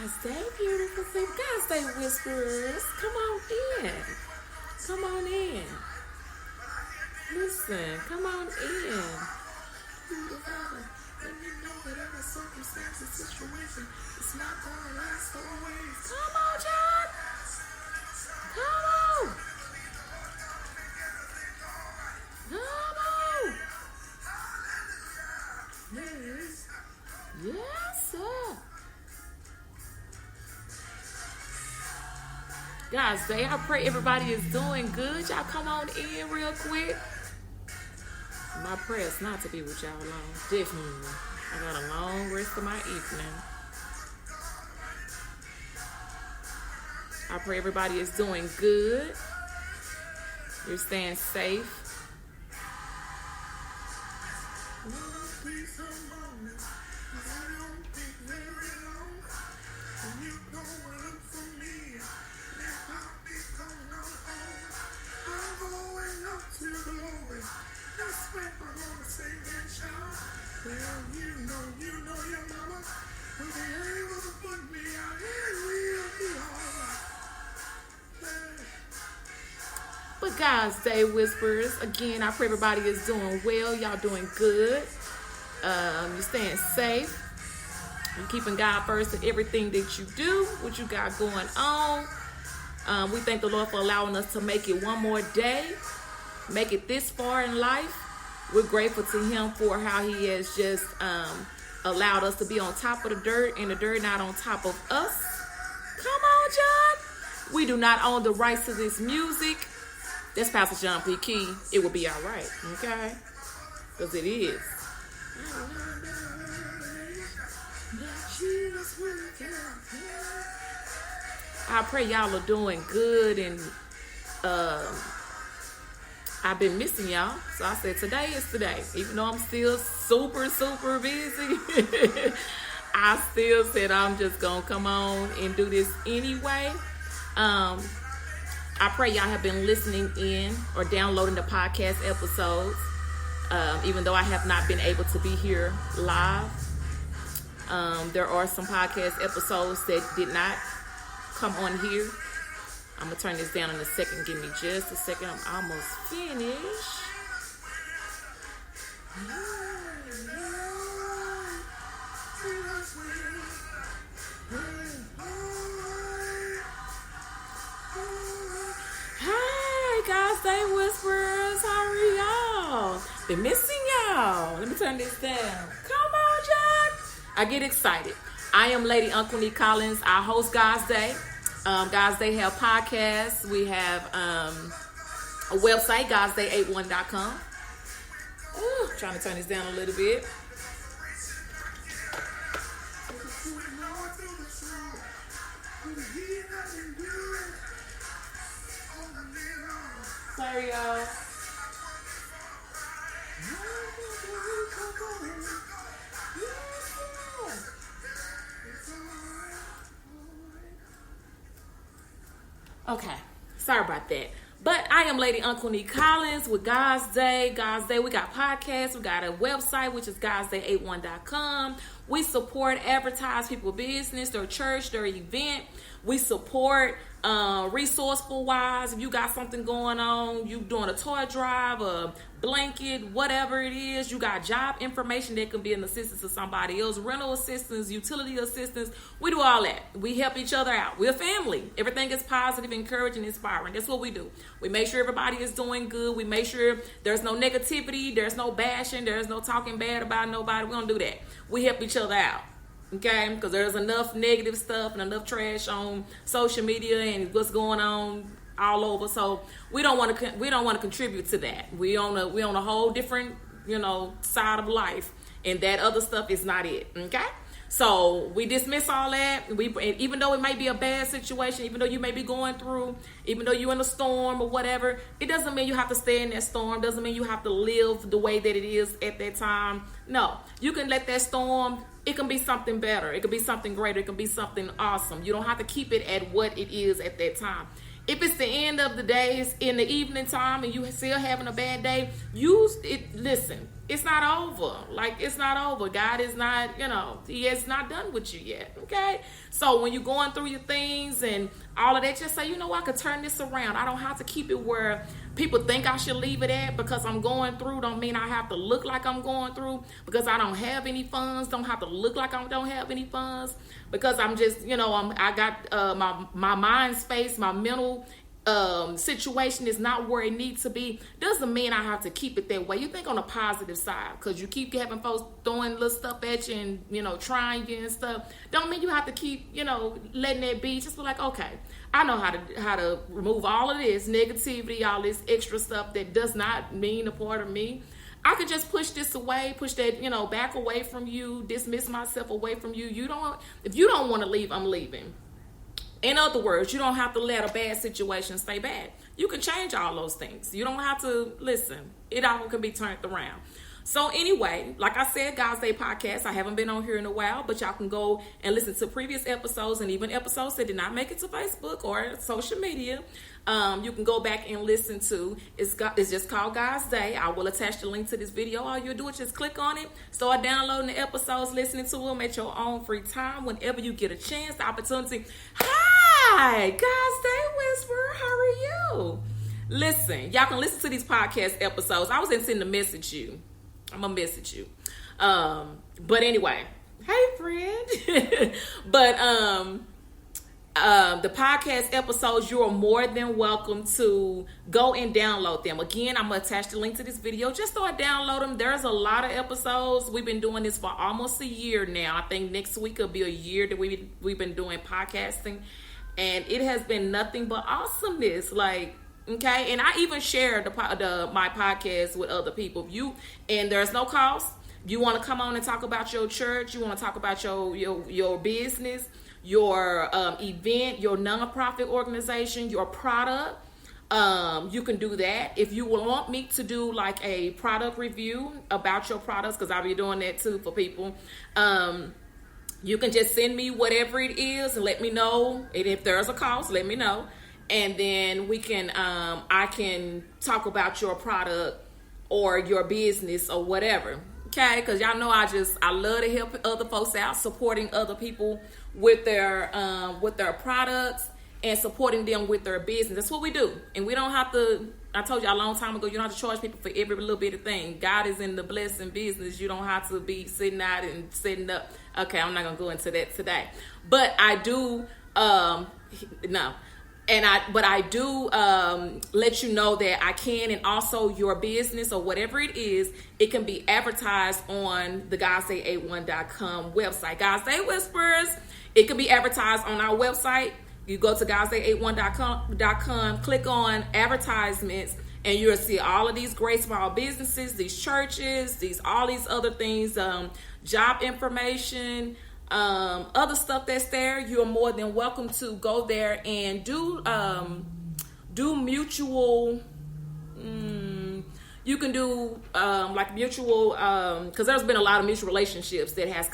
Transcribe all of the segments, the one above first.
God's Day, beautiful people. God's Day whisperers. Come on in. Come on in. Listen, come on in. Let me know whatever circumstances, situation, it's not gonna last always. Come on, John. Come on. Come on. Yes. Yes, sir. God's Day, I pray everybody is doing good. Y'all come on in real quick. My prayer is not to be with y'all long. Definitely. I got a long rest of my evening. I pray everybody is doing good. You're staying safe. But God's Day whisperers, again, I pray everybody is doing well. Y'all doing good. You're staying safe. You're keeping God first in everything that you do, what you got going on. We thank the Lord for allowing us to make it one more day, make it this far in life. We're grateful to Him for how He has just allowed us to be on top of the dirt and the dirt not on top of us. Come on, John. We do not own the rights to this music. That's Pastor John P. Key. It will be all right, okay? Because it is. I pray y'all are doing good, and I've been missing y'all. So I said today is today. Even though I'm still super, super busy, I still said I'm just going to come on and do this anyway. I pray y'all have been listening in or downloading the podcast episodes, even though I have not been able to be here live. There are some podcast episodes that did not come on here. I'm going to turn this down in a second. Give me just a second. I'm almost finished. Hi, God's Day whisperers. How are y'all? Been missing y'all. Let me turn this down. Come on, John. I get excited. I am Lady Aunqunic Collins. I host God's Day. God's Day have podcasts. We have a website, godsday81.com. Ooh, trying to turn this down a little bit. Sorry, y'all. Okay, sorry about that. But I am Lady Aunqunic Collins with God's Day. God's Day, we got podcasts. We got a website, which is godsday81.com. We support, advertise people's business, their church, their event. We support resourceful wise. If you got something going on, you doing a toy drive, a blanket, whatever it is, you got job information that can be an assistance to somebody else, rental assistance, utility assistance. We do all that. We help each other out. We're a family. Everything is positive, encouraging, inspiring. That's what we do. We make sure everybody is doing good. We make sure there's no negativity, there's no bashing, there's no talking bad about nobody. We don't do that. We help each other out. Okay, because there's enough negative stuff and enough trash on social media and what's going on all over. So we don't want to contribute to that. We on a whole different side of life, and that other stuff is not it. Okay, so we dismiss all that. Even though it may be a bad situation, even though you may be going through, even though you're in a storm or whatever, it doesn't mean you have to stay in that storm. Doesn't mean you have to live the way that it is at that time. No, you can let that storm. It can be something better. It can be something greater. It can be something awesome. You don't have to keep it at what it is at that time. If it's the end of the day, it's in the evening time, and you still having a bad day, use it. Listen, It's not over. Like, it's not over. God is not, he has not done with you yet. Okay? So when you're going through your things and all of that, just say, I could turn this around. I don't have to keep it where people think I should leave it at because I'm going through. Don't mean I have to look like I'm going through because I don't have any funds. Don't have to look like I don't have any funds because I'm just, I got my mind space, my mental situation is not where it needs to be. Doesn't mean I have to keep it that way. You think on the positive side because you keep having folks throwing little stuff at you and trying you and stuff. Don't mean you have to keep letting that be. Just be like, okay, I know how to remove all of this negativity, all this extra stuff that does not mean a part of me. I could just push this away, push that back away from you, dismiss myself away from you. If you don't want to leave, I'm leaving. In other words, you don't have to let a bad situation stay bad. You can change all those things. You don't have to listen. It all can be turned around. So anyway, like I said, God's Day Podcast, I haven't been on here in a while, but y'all can go and listen to previous episodes and even episodes that did not make it to Facebook or social media. You can go back and listen to. It's just called God's Day. I will attach the link to this video. All you'll do is just click on it, start downloading the episodes, listening to them at your own free time whenever you get a chance, the opportunity. Hi, God's Day Whisperer. How are you? Listen, y'all can listen to these podcast episodes. I was intending to message you. I'm gonna message you. But anyway, hey friend. But the podcast episodes, you are more than welcome to go and download them. Again, I'm gonna attach the link to this video. Just start download them. There's a lot of episodes. We've been doing this for almost a year now. I think next week will be a year that we've been doing podcasting, and it has been nothing but awesomeness. Like, okay, and I even share my podcast with other people. And there's no cost. If you want to come on and talk about your church, you want to talk about your business, your event, your nonprofit organization, your product, you can do that. If you want me to do like a product review about your products, because I'll be doing that too for people, you can just send me whatever it is and let me know. And if there's a cost, let me know. And then we can, I can talk about your product or your business or whatever. Okay, because y'all know I love to help other folks out, supporting other people with their products and supporting them with their business. That's what we do. And we don't have to, I told you a long time ago, you don't have to charge people for every little bit of thing. God is in the blessing business. You don't have to be sitting out and setting up. Okay, I'm not going to go into that today. But I do, no. But I do let you know that I can, and also your business or whatever it is, it can be advertised on the God'sDay81.com website. God's Day Whispers, it can be advertised on our website. You go to God'sDay81.com, click on advertisements, and you'll see all of these great small businesses, these churches, all these other things, job information, other stuff that's there. You're more than welcome to go there and do mutual. You can do like mutual, because there's been a lot of mutual relationships that has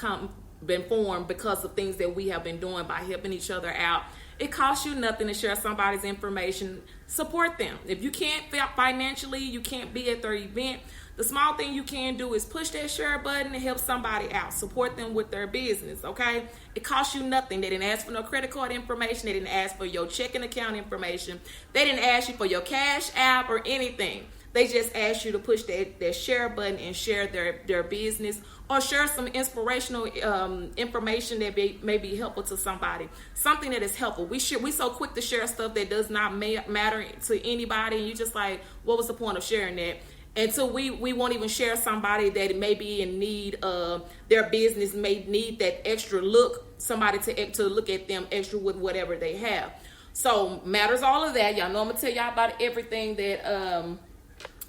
been formed because of things that we have been doing by helping each other out. It costs you nothing to share somebody's information. Support them. If you can't financially, you can't be at their event, the small thing you can do is push that share button and help somebody out. Support them with their business, okay? It costs you nothing. They didn't ask for no credit card information. They didn't ask for your checking account information. They didn't ask you for your Cash App or anything. They just asked you to push that share button and share their business, or share some inspirational information that may be helpful to somebody. Something that is helpful. We so quick to share stuff that does not matter to anybody, and you just like, what was the point of sharing that? And so we won't even share somebody that may be in need of, their business may need that extra look, somebody to look at them extra with whatever they have. So matters all of that. Y'all know I'm going to tell y'all about everything that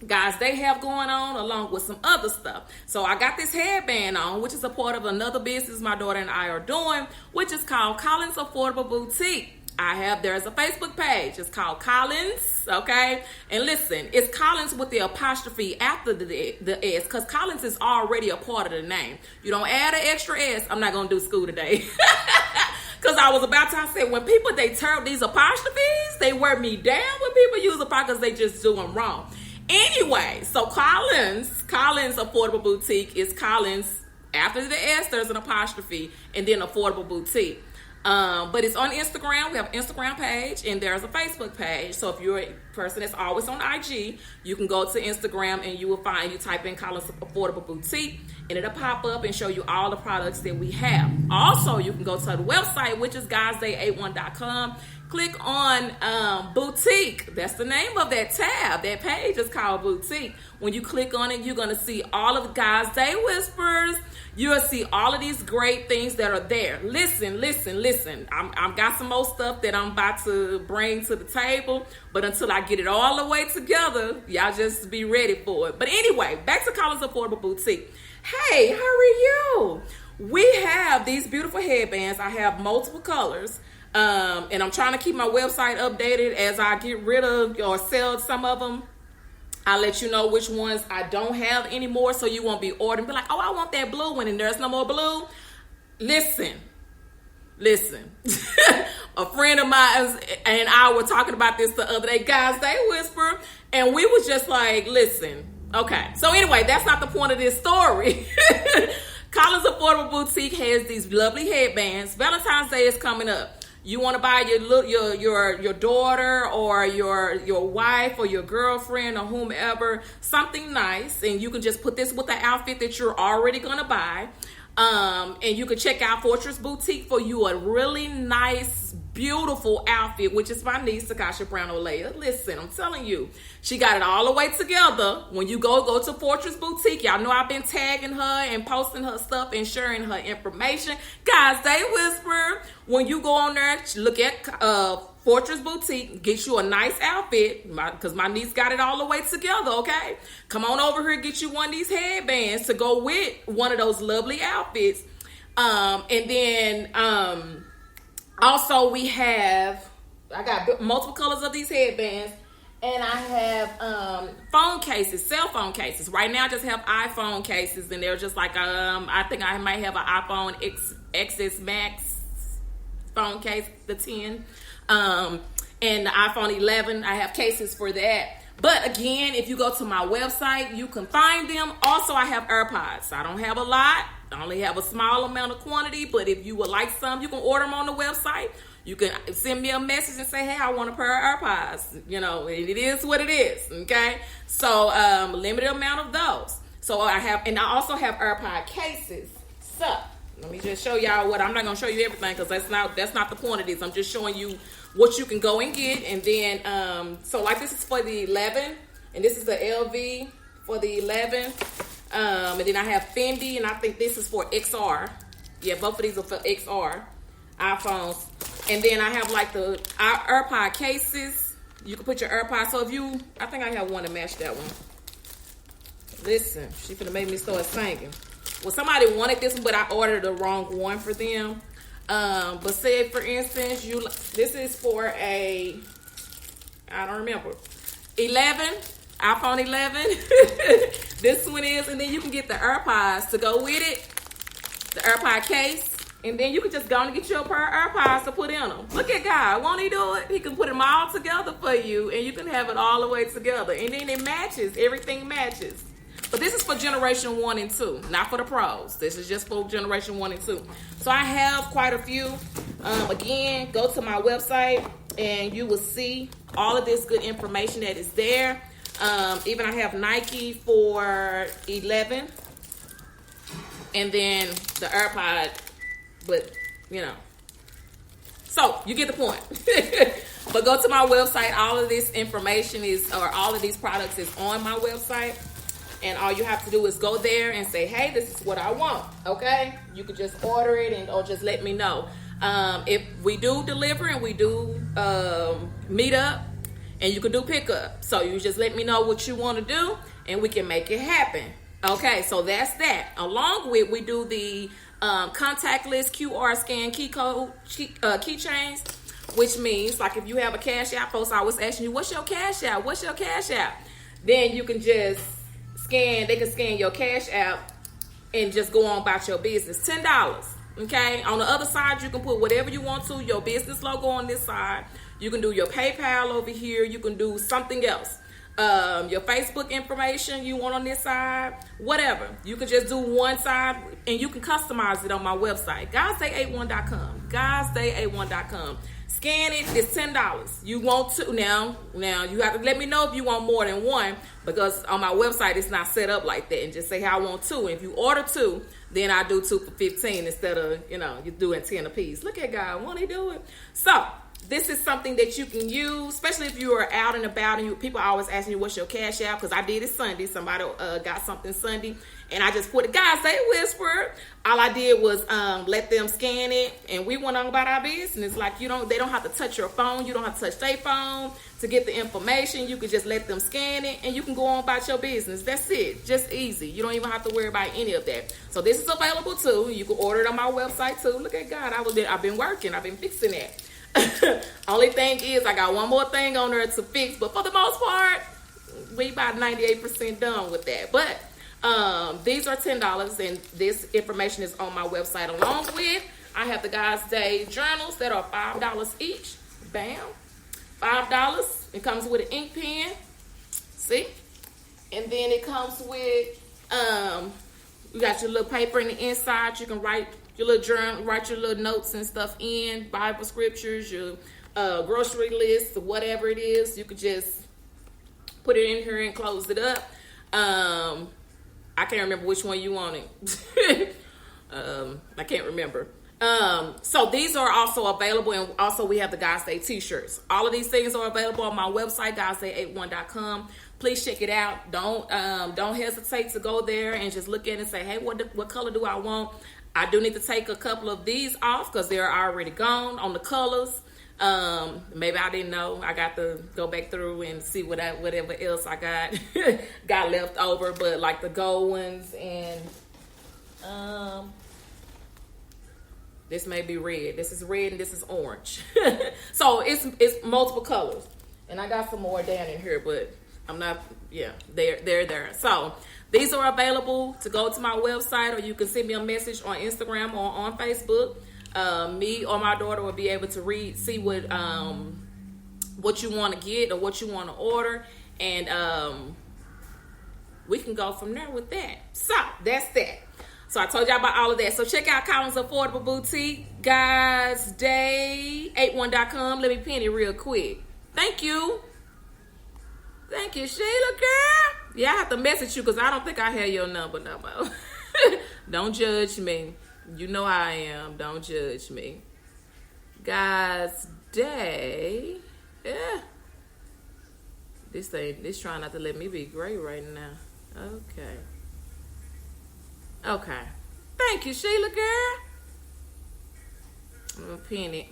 guys they have going on, along with some other stuff. So I got this headband on, which is a part of another business my daughter and I are doing, which is called Collins Affordable Boutique. There's a Facebook page. It's called Collins, okay? And listen, it's Collins with the apostrophe after the S, because Collins is already a part of the name. You don't add an extra S. I'm not going to do school today. Because I was about to, I said, when people, they turn these apostrophes, they wear me down when people use apostrophes because they just do them wrong. Anyway, so Collins Affordable Boutique is Collins after the S, there's an apostrophe, and then Affordable Boutique. But it's on Instagram. We have an Instagram page and there's a Facebook page. So if you're a person that's always on IG, you can go to Instagram and you will find, you type in Collins Affordable Boutique and it'll pop up and show you all the products that we have. Also, you can go to the website, which is guysday81.com. Click on Boutique. That's the name of that tab. That page is called Boutique. When you click on it, you're going to see all of the Guys Day Whispers. You'll see all of these great things that are there. Listen. I've got some more stuff that I'm about to bring to the table. But until I get it all the way together, y'all just be ready for it. But anyway, back to Collins Affordable Boutique. Hey, how are you? We have these beautiful headbands. I have multiple colors. And I'm trying to keep my website updated as I get rid of or sell some of them. I'll let you know which ones I don't have anymore, so you won't be ordering. Be like, oh, I want that blue one, and there's no more blue. Listen. A friend of mine and I were talking about this the other day. Guys, they whisper, and we was just like, listen. Okay. So anyway, that's not the point of this story. Collins Affordable Boutique has these lovely headbands. Valentine's Day is coming up. You want to buy your daughter or your wife or your girlfriend or whomever something nice, and you can just put this with the outfit that you're already gonna buy. And you can check out Fortress Boutique for you a really nice, beautiful outfit, which is my niece, Takasha Brown Olea. Listen, I'm telling you, she got it all the way together. When you go to Fortress Boutique, y'all know I've been tagging her and posting her stuff and sharing her information. Guys, they whisper. When you go on there, look at Fortress Boutique, get you a nice outfit, because my niece got it all the way together, okay? Come on over here, get you one of these headbands to go with one of those lovely outfits. And then also I got multiple colors of these headbands, and I have phone cases, cell phone cases. Right now I just have iPhone cases, and they're just like, I think I might have an iPhone XS Max phone case, the 10. And the iPhone 11, I have cases for that. But again, if you go to my website, you can find them. Also, I have AirPods. I don't have a lot. I only have a small amount of quantity. But if you would like some, you can order them on the website. You can send me a message and say, hey, I want a pair of AirPods. You know, it is what it is. Okay. So, limited amount of those. So I also have AirPod cases. So let me just show y'all what. I'm not going to show you everything because that's not the point of this. I'm just showing you what you can go and get. And then, so like this is for the 11, and this is the LV for the 11. And then I have Fendi, and I think this is for XR. Yeah, both of these are for XR iPhones. And then I have like the AirPod cases. You can put your AirPods. So I think I have one to match that one. Listen, she finna make me start singing. Well, somebody wanted this one, but I ordered the wrong one for them. But say, for instance, this is for I don't remember, 11, iPhone 11. This one is, and then you can get the AirPods to go with it, the AirPod case, and then you can just go and get you a pair of AirPods to put in them. Look at God, won't he do it? He can put them all together for you, and you can have it all the way together, and then it matches. Everything matches. But this is for generation 1 and 2, not for the pros. This is just for generation 1 and 2. So I have quite a few. Again, go to my website and you will see all of this good information that is there. Even I have Nike for 11. And then the AirPod, but you know. So you get the point. But go to my website. All of this information all of these products is on my website. And all you have to do is go there and say, hey, this is what I want, okay? You could just order it or just let me know. If we do deliver and we do meet up, and you can do pickup. So you just let me know what you want to do, and we can make it happen. Okay, so that's that. Along with, we do the contactless QR scan keychains, which means, like if you have a Cash App, folks always asking you, what's your Cash App? What's your Cash App? Then you can just they can scan your Cash App and just go on about your business. $10. Okay. On the other side, you can put whatever you want to, your business logo on this side. You can do your PayPal over here. You can do something else. your Facebook information you want on this side, whatever. You can just do one side and you can customize it on my website, guysday81.com. Guysday81.com. Scan it, it's $10. You want to now you have to let me know if you want more than one, because on my website it's not set up like that, and just say, hey, I want two. And if you order two, then I do two for $15 instead of, you doing 10 a piece. Look at God, won't he do it? So this is something that you can use, especially if you are out and about and people are always asking you what's your cash out, because I did it Sunday. Somebody got something Sunday, and I just put it, guys, say whisper. All I did was let them scan it, and we went on about our business. Like they don't have to touch your phone. You don't have to touch their phone to get the information. You can just let them scan it, and you can go on about your business. That's it. Just easy. You don't even have to worry about any of that. So this is available too. You can order it on my website too. Look at God. I've been working. I've been fixing that. Only thing is I got one more thing on there to fix, but for the most part we about 98% done with that. But these are $10, and this information is on my website. Along with, I have the Guys Day journals that are $5 each. Bam, $5. It comes with an ink pen, see, and then it comes with you got your little paper in the inside. You can write your little journal, write your little notes and stuff in, Bible scriptures, your grocery list, whatever it is. You could just put it in here and close it up. I can't remember which one you wanted. I can't remember. So these are also available, and also we have the Guys Day T-shirts. All of these things are available on my website, guysday81.com. Please check it out. Don't hesitate to go there and just look at it and say, hey, what color do I want? I do need to take a couple of these off because they're already gone on the colors. Maybe I didn't know. I got to go back through and see whatever else I got left over. But like the gold ones, and this may be red. This is red and this is orange. So it's multiple colors. And I got some more down in here, but I'm not. Yeah, they're there. So these are available to go to my website, or you can send me a message on Instagram or on Facebook. Me or my daughter will be able to see what you want to get or what you want to order, and we can go from there with that. So that's that. So I told y'all about all of that. So check out Collins Affordable Boutique, guysday81.com. Let me pin it real quick. Thank you, Sheila, girl. Yeah, I have to message you because I don't think I have your number no more. Don't judge me. You know how I am. Don't judge me. Guys Day. Yeah. This trying not to let me be great right now. Okay. Thank you, Sheila, girl. I'm gonna pin it.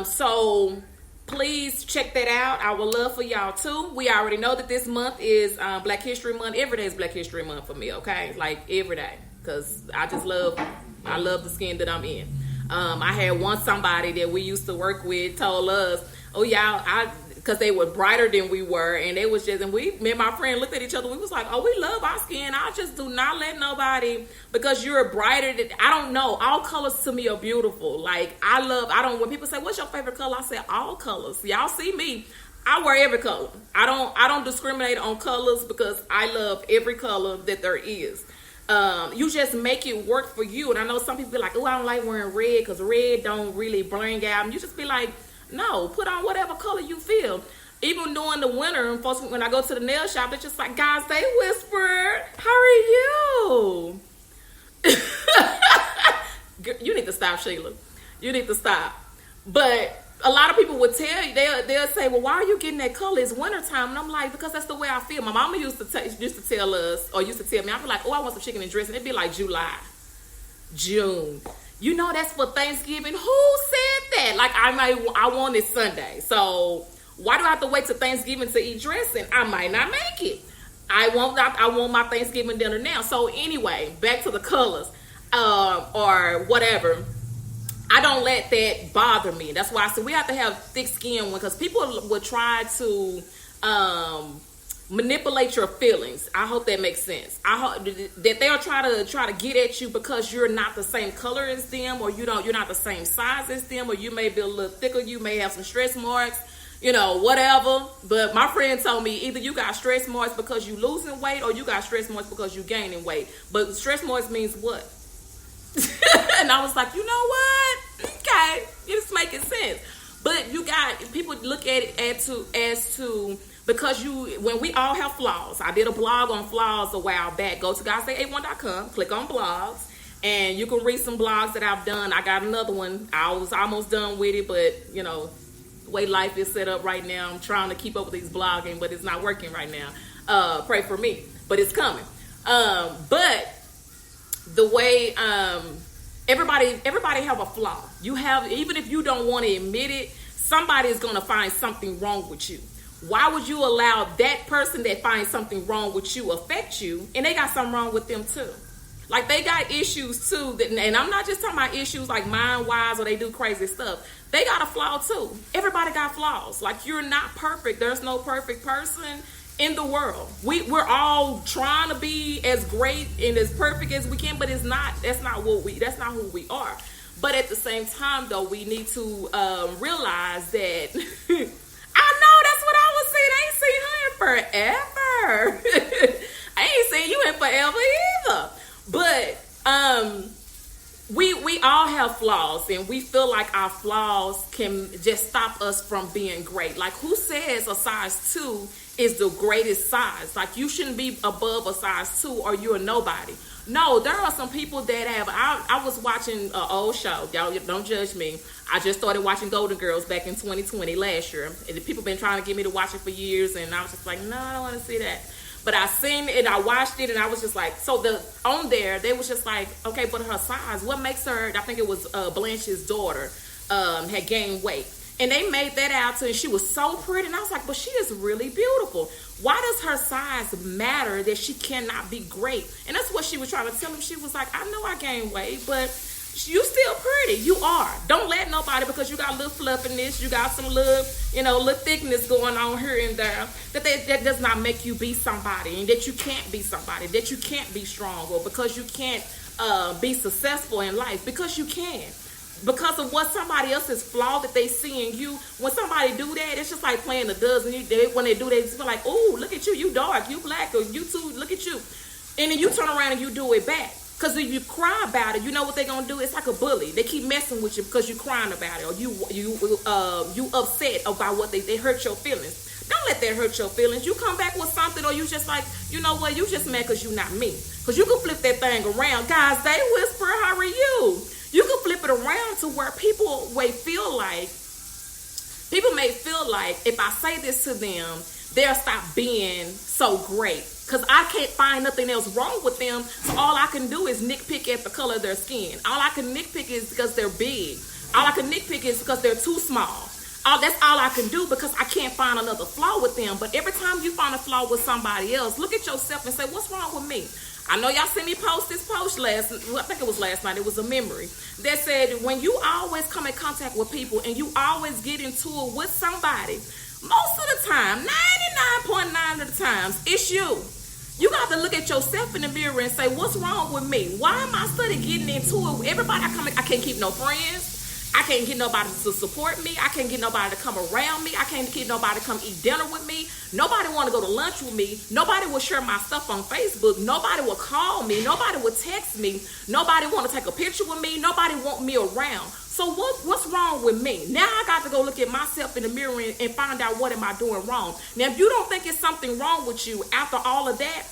So please check that out. I would love for y'all too. We already know that this month is Black History Month. Every day is Black History Month for me, okay? Like every day. Because I love the skin that I'm in. I had somebody that we used to work with told us, oh y'all, because they were brighter than we were, and they was just, and me and my friend looked at each other, we was like, oh, we love our skin. I just do not let nobody, because you're brighter than, I don't know, all colors to me are beautiful. Like when people say, what's your favorite color? I say all colors. Y'all see me, I wear every color. I don't discriminate on colors because I love every color that there is. You just make it work for you. And I know some people be like, oh, I don't like wearing red because red don't really bring out. And you just be like, no, put on whatever color you feel. Even during the winter, folks, when I go to the nail shop, it's just like, guys, they whisper, how are you? You need to stop, Sheila. You need to stop. But a lot of people would tell you, they'll say, well, why are you getting that color? It's wintertime. And I'm like, because that's the way I feel. My mama used to tell us, or used to tell me, I'd be like, oh, I want some chicken and dressing. It'd be like June. You know, that's for Thanksgiving. Who said that? Like, I want it Sunday. So why do I have to wait till Thanksgiving to eat dressing? I might not make it. I want my Thanksgiving dinner now. So anyway, back to the colors or whatever. I don't let that bother me. That's why I said we have to have thick skin, because people will try to manipulate your feelings. I hope that makes sense. I hope that they'll try to get at you because you're not the same color as them, or you're not the same size as them, or you may be a little thicker, you may have some stretch marks. whatever. But my friend told me either you got stress marks because you losing weight or you got stress marks because you gaining weight. But stress marks means what? And I was like, you know what? Okay, it's making sense. But you got people look at it as to because when we all have flaws. I did a blog on flaws a while back. Go to guysday81.com, click on blogs, and you can read some blogs that I've done. I got another one. I was almost done with it, but the way life is set up right now, I'm trying to keep up with these blogging, but it's not working right now. Pray for me, but it's coming. But the way everybody have a flaw. Even if you don't want to admit it, somebody is going to find something wrong with you. Why would you allow that person that finds something wrong with you affect you, and they got something wrong with them too? Like, they got issues too, and I'm not just talking about issues like mind-wise or they do crazy stuff. They got a flaw too. Everybody got flaws. Like, you're not perfect. There's no perfect person in the world. We're all trying to be as great and as perfect as we can, but that's not who we are. But at the same time, though, we need to realize that I know that's what I was saying. I ain't seen her in forever. I ain't seen you in forever either. But we all have flaws, and we feel like our flaws can just stop us from being great. Like, who says a size 2 is the greatest size? Like, you shouldn't be above a size 2 or you're nobody. No, there are some people that have. I was watching an old show. Y'all don't judge me. I just started watching Golden Girls back in 2020 last year. And the people been trying to get me to watch it for years, and I was just like, no, I don't want to see that. But I seen it, I watched it, and I was just like, on there, they was just like, okay, but her size, what makes her, I think it was Blanche's daughter, had gained weight. And they made that out to, and she was so pretty, and I was like, but she is really beautiful. Why does her size matter that she cannot be great? And that's what she was trying to tell him. She was like, I know I gained weight, but you still pretty. You are. Don't let nobody, because you got a little fluffiness, you got some little thickness going on here and there, that does not make you be somebody, and that you can't be somebody, that you can't be strong, or because you can't be successful in life, because you can. Because of what somebody else's flaw that they see in you. When somebody do that, it's just like playing the dozen. When they do that, it's like, oh, look at you, you dark, you black, or you too, look at you. And then you turn around and you do it back. Because if you cry about it, you know what they're going to do? It's like a bully. They keep messing with you because you're crying about it, or you upset about what they hurt your feelings. Don't let that hurt your feelings. You come back with something, or you just like, you know what, you just mad because you're not me. Because you can flip that thing around. Guys, they whisper, how are you? You can flip it around to where people may feel like if I say this to them, they'll stop being so great. Because I can't find nothing else wrong with them. So all I can do is nitpick at the color of their skin. All I can nitpick is because they're big. All I can nitpick is because they're too small. That's all I can do, because I can't find another flaw with them. But every time you find a flaw with somebody else, look at yourself and say, what's wrong with me? I know y'all seen me post this post I think it was last night. It was a memory that said, when you always come in contact with people and you always get into it with somebody, most of the time, 99.9 of the times, it's you. You got to look at yourself in the mirror and say, what's wrong with me? Why am I studying getting into it with everybody? I can't keep no friends. I can't get nobody to support me. I can't get nobody to come around me. I can't get nobody to come eat dinner with me. Nobody want to go to lunch with me. Nobody will share my stuff on Facebook. Nobody will call me. Nobody will text me. Nobody want to take a picture with me. Nobody want me around. So what's wrong with me? Now I got to go look at myself in the mirror and find out, what am I doing wrong? Now, if you don't think it's something wrong with you after all of that,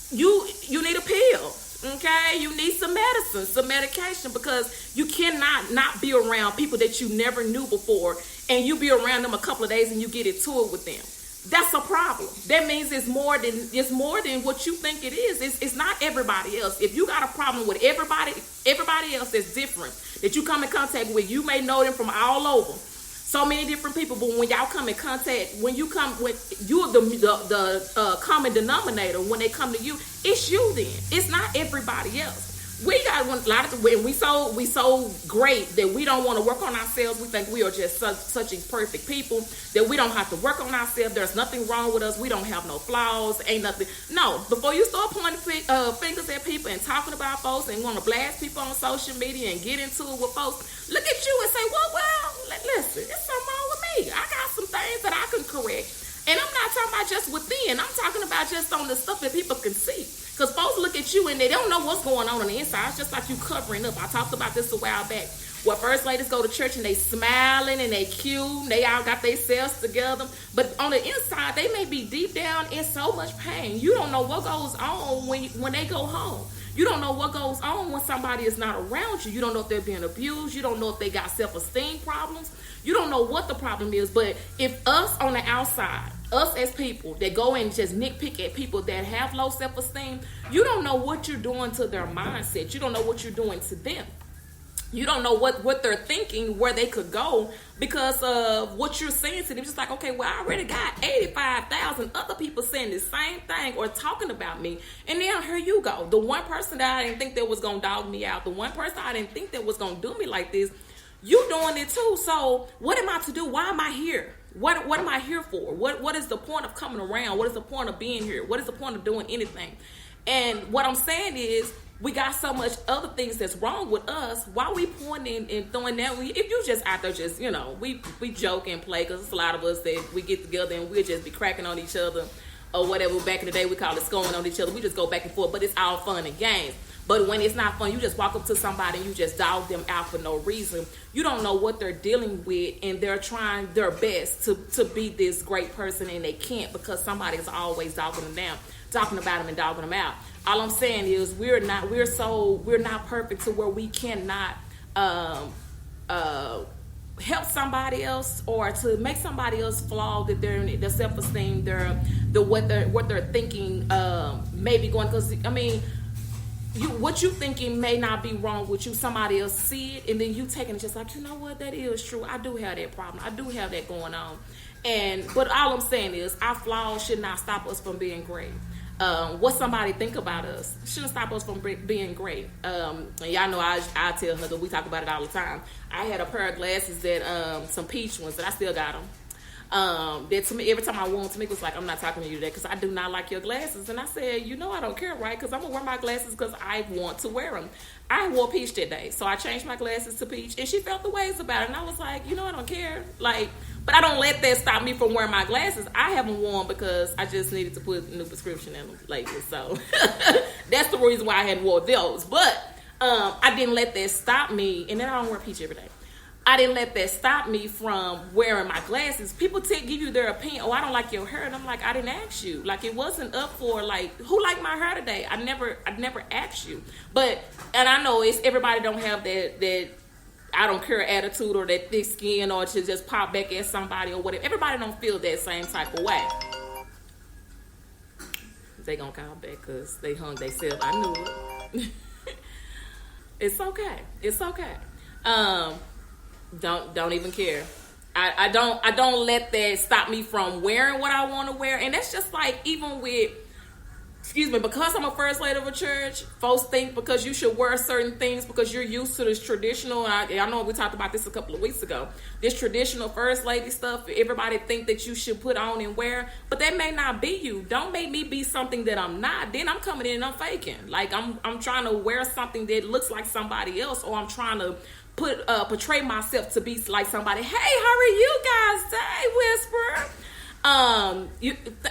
you need a pill. Okay, you need some medicine, some medication, because you cannot not be around people that you never knew before, and you be around them a couple of days and you get into it with them. That's a problem. That means it's more than what you think it is. It's not everybody else. If you got a problem with everybody else that's different, that you come in contact with, you may know them from all over. So many different people, but when y'all come in contact, when you're the common denominator, when they come to you, it's you then. It's not everybody else. We got a lot of, and we so great that we don't want to work on ourselves. We think we are just such a perfect people that we don't have to work on ourselves. There's nothing wrong with us. We don't have no flaws. Ain't nothing. No, before you start pointing fingers at people and talking about folks and want to blast people on social media and get into it with folks, look at you and say, well, listen, there's something wrong with me. I got some things that correct. And I'm not talking about just within. I'm talking about just on the stuff that people can see. Because folks look at you and they don't know what's going on the inside. It's just like you covering up. I talked about this a while back. Where first ladies go to church and they smiling and they cute. And they all got themselves together. But on the inside, they may be deep down in so much pain. You don't know what goes on when they go home. You don't know what goes on when somebody is not around you. You don't know if they're being abused. You don't know if they got self-esteem problems. You don't know what the problem is. But if us on the outside, us as people that go and just nitpick at people that have low self-esteem, you don't know what you're doing to their mindset. You don't know what you're doing to them. You don't know what they're thinking, where they could go because of what you're saying to them. Just like, okay, well, I already got 85,000 other people saying the same thing or talking about me. And now here you go. The one person that I didn't think that was going to dog me out, the one person I didn't think that was going to do me like this, you doing it too. So what am I to do? Why am I here? What am I here for? What is the point of coming around? What is the point of being here? What is the point of doing anything? And what I'm saying is, we got so much other things that's wrong with us. Why we pointing and throwing that? If you just out there just, we joke and play, because it's a lot of us that we get together and we'll just be cracking on each other or whatever. Back in the day, we call it scoring on each other. We just go back and forth, but it's all fun and games. But when it's not fun, you just walk up to somebody and you just dog them out for no reason. You don't know what they're dealing with, and they're trying their best to be this great person, and they can't because somebody is always dogging them down, talking about them and dogging them out. All I'm saying is we're not perfect to where we cannot help somebody else or to make somebody else flaw that their self-esteem, what they're thinking may be going. Because what you thinking may not be wrong with you. Somebody else see it, and then you taking it just like, you know what, that is true. I do have that problem. I do have that going on. But all I'm saying is our flaws should not stop us from being great. What somebody think about us shouldn't stop us from being great. And y'all know I tell her that we talk about it all the time. I had a pair of glasses that some peach ones that I still got them. That to me, every time I wore them, to me was like, I'm not talking to you today because I do not like your glasses. And I said, I don't care, right? Because I'm gonna wear my glasses because I want to wear them. I wore peach that day, so I changed my glasses to peach, and she felt the ways about it. And I was like, I don't care, but I don't let that stop me from wearing my glasses. I haven't worn because I just needed to put a new prescription in them lately. So that's the reason why I hadn't worn those. But I didn't let that stop me. And then I don't wear peach every day. I didn't let that stop me from wearing my glasses. People give you their opinion. Oh, I don't like your hair. And I'm like, I didn't ask you. It wasn't up for who liked my hair today? I never asked you. And I know everybody don't have that I don't care attitude or that thick skin or to just pop back at somebody or whatever. Everybody don't feel that same type of way. They gonna call back because they hung themselves. I knew it. It's okay. It's okay. Don't even care. I don't let that stop me from wearing what I want to wear. And that's just even with, because I'm a first lady of a church, folks think because you should wear certain things because you're used to this traditional, I know we talked about this a couple of weeks ago, this traditional first lady stuff, everybody think that you should put on and wear, but that may not be you. Don't make me be something that I'm not. Then I'm coming in and I'm faking. I'm trying to wear something that looks like somebody else, or I'm trying to portray myself to be like somebody. Hey, how are you guys? Hey, Whisper.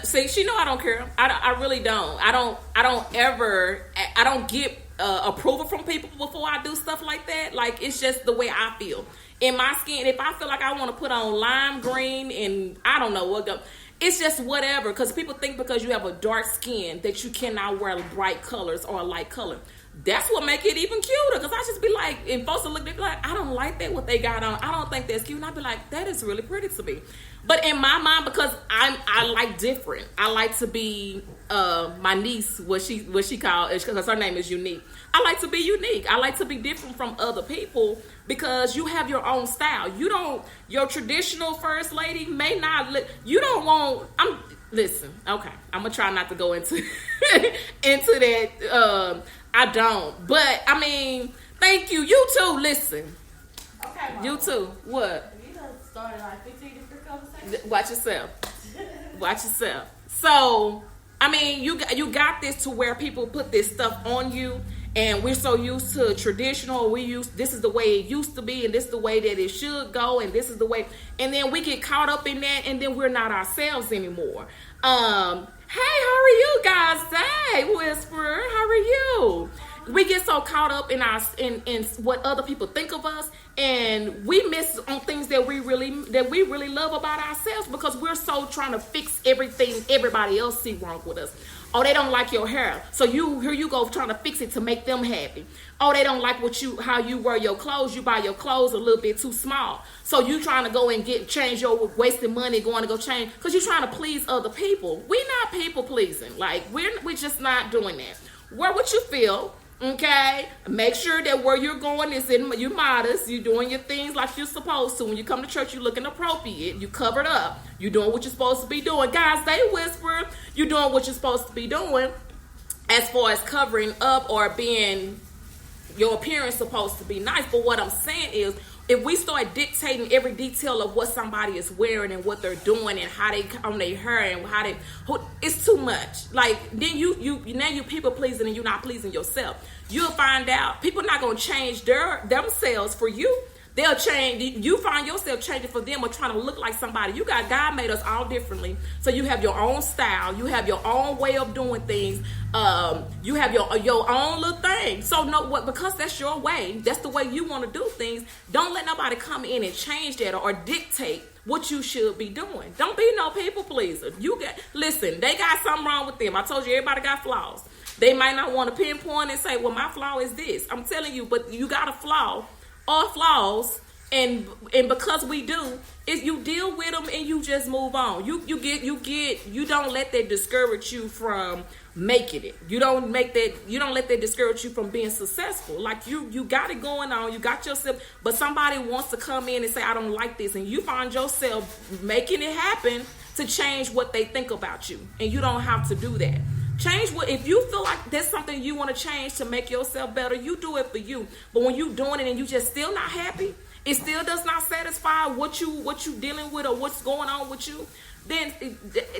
See, she know I don't care. I really don't. I don't get approval from people before I do stuff like that. It's just the way I feel in my skin. If I feel like I want to put on lime green and I don't know what go, it's just whatever. Because people think because you have a dark skin that you cannot wear bright colors or a light color. That's what make it even cuter. Because I just be like, and folks will look, they be like, I don't like that what they got on. I don't think that's cute. And I be like, that is really pretty to me. But in my mind, because I like different. I like to be my niece, what she called, because her name is Unique. I like to be unique. I like to be different from other people because you have your own style. Your traditional first lady may not look, you don't want, listen, okay, I'm going to try not to go into that. I don't. But, thank you. You too, listen. Okay, Mama. You too. What? You done started 15 different conversations. Watch yourself. So, you got this to where people put this stuff on you, and we're so used to traditional. This is the way it used to be, and this is the way that it should go, and this is the way. And then we get caught up in that, and then we're not ourselves anymore. Hey, how are you guys? Hey, Whisperer, how are you? We get so caught up in what other people think of us, and we miss on things that we really love about ourselves, because we're so trying to fix everything everybody else see wrong with us. Oh, they don't like your hair, so here you go trying to fix it to make them happy. Oh, they don't like how you wear your clothes. You buy your clothes a little bit too small, so you trying to go and change your wasted money going to go change because you're trying to please other people. We not people pleasing. Like we're just not doing that. Wear what you feel. Okay, make sure that where you're going is you're modest. You're doing your things like you're supposed to. When you come to church, you're looking appropriate. You covered up. You're doing what you're supposed to be doing. Guys, they whisper. You're doing what you're supposed to be doing as far as covering up or being your appearance supposed to be nice. But what I'm saying is, if we start dictating every detail of what somebody is wearing and what they're doing and how they on their hair and it's too much. Like then you people pleasing and you're not pleasing yourself. You'll find out people not gonna change themselves for you. They'll change. You find yourself changing for them or trying to look like somebody. God made us all differently. So you have your own style. You have your own way of doing things. You have your own little thing. So because that's your way, that's the way you want to do things. Don't let nobody come in and change that or dictate what you should be doing. Don't be no people pleaser. Listen, they got something wrong with them. I told you everybody got flaws. They might not want to pinpoint and say, well, my flaw is this. I'm telling you, but you got a flaw. Or flaws, and because we do, is you deal with them and you just move on. You don't let that discourage you from making it. You don't let that discourage you from being successful. Like you got it going on, you got yourself, but somebody wants to come in and say, I don't like this, and you find yourself making it happen to change what they think about you, and you don't have to do that. Change if you feel like there's something you want to change to make yourself better, you do it for you. But when you doing it and you just still not happy, it still does not satisfy what you dealing with or what's going on with you, then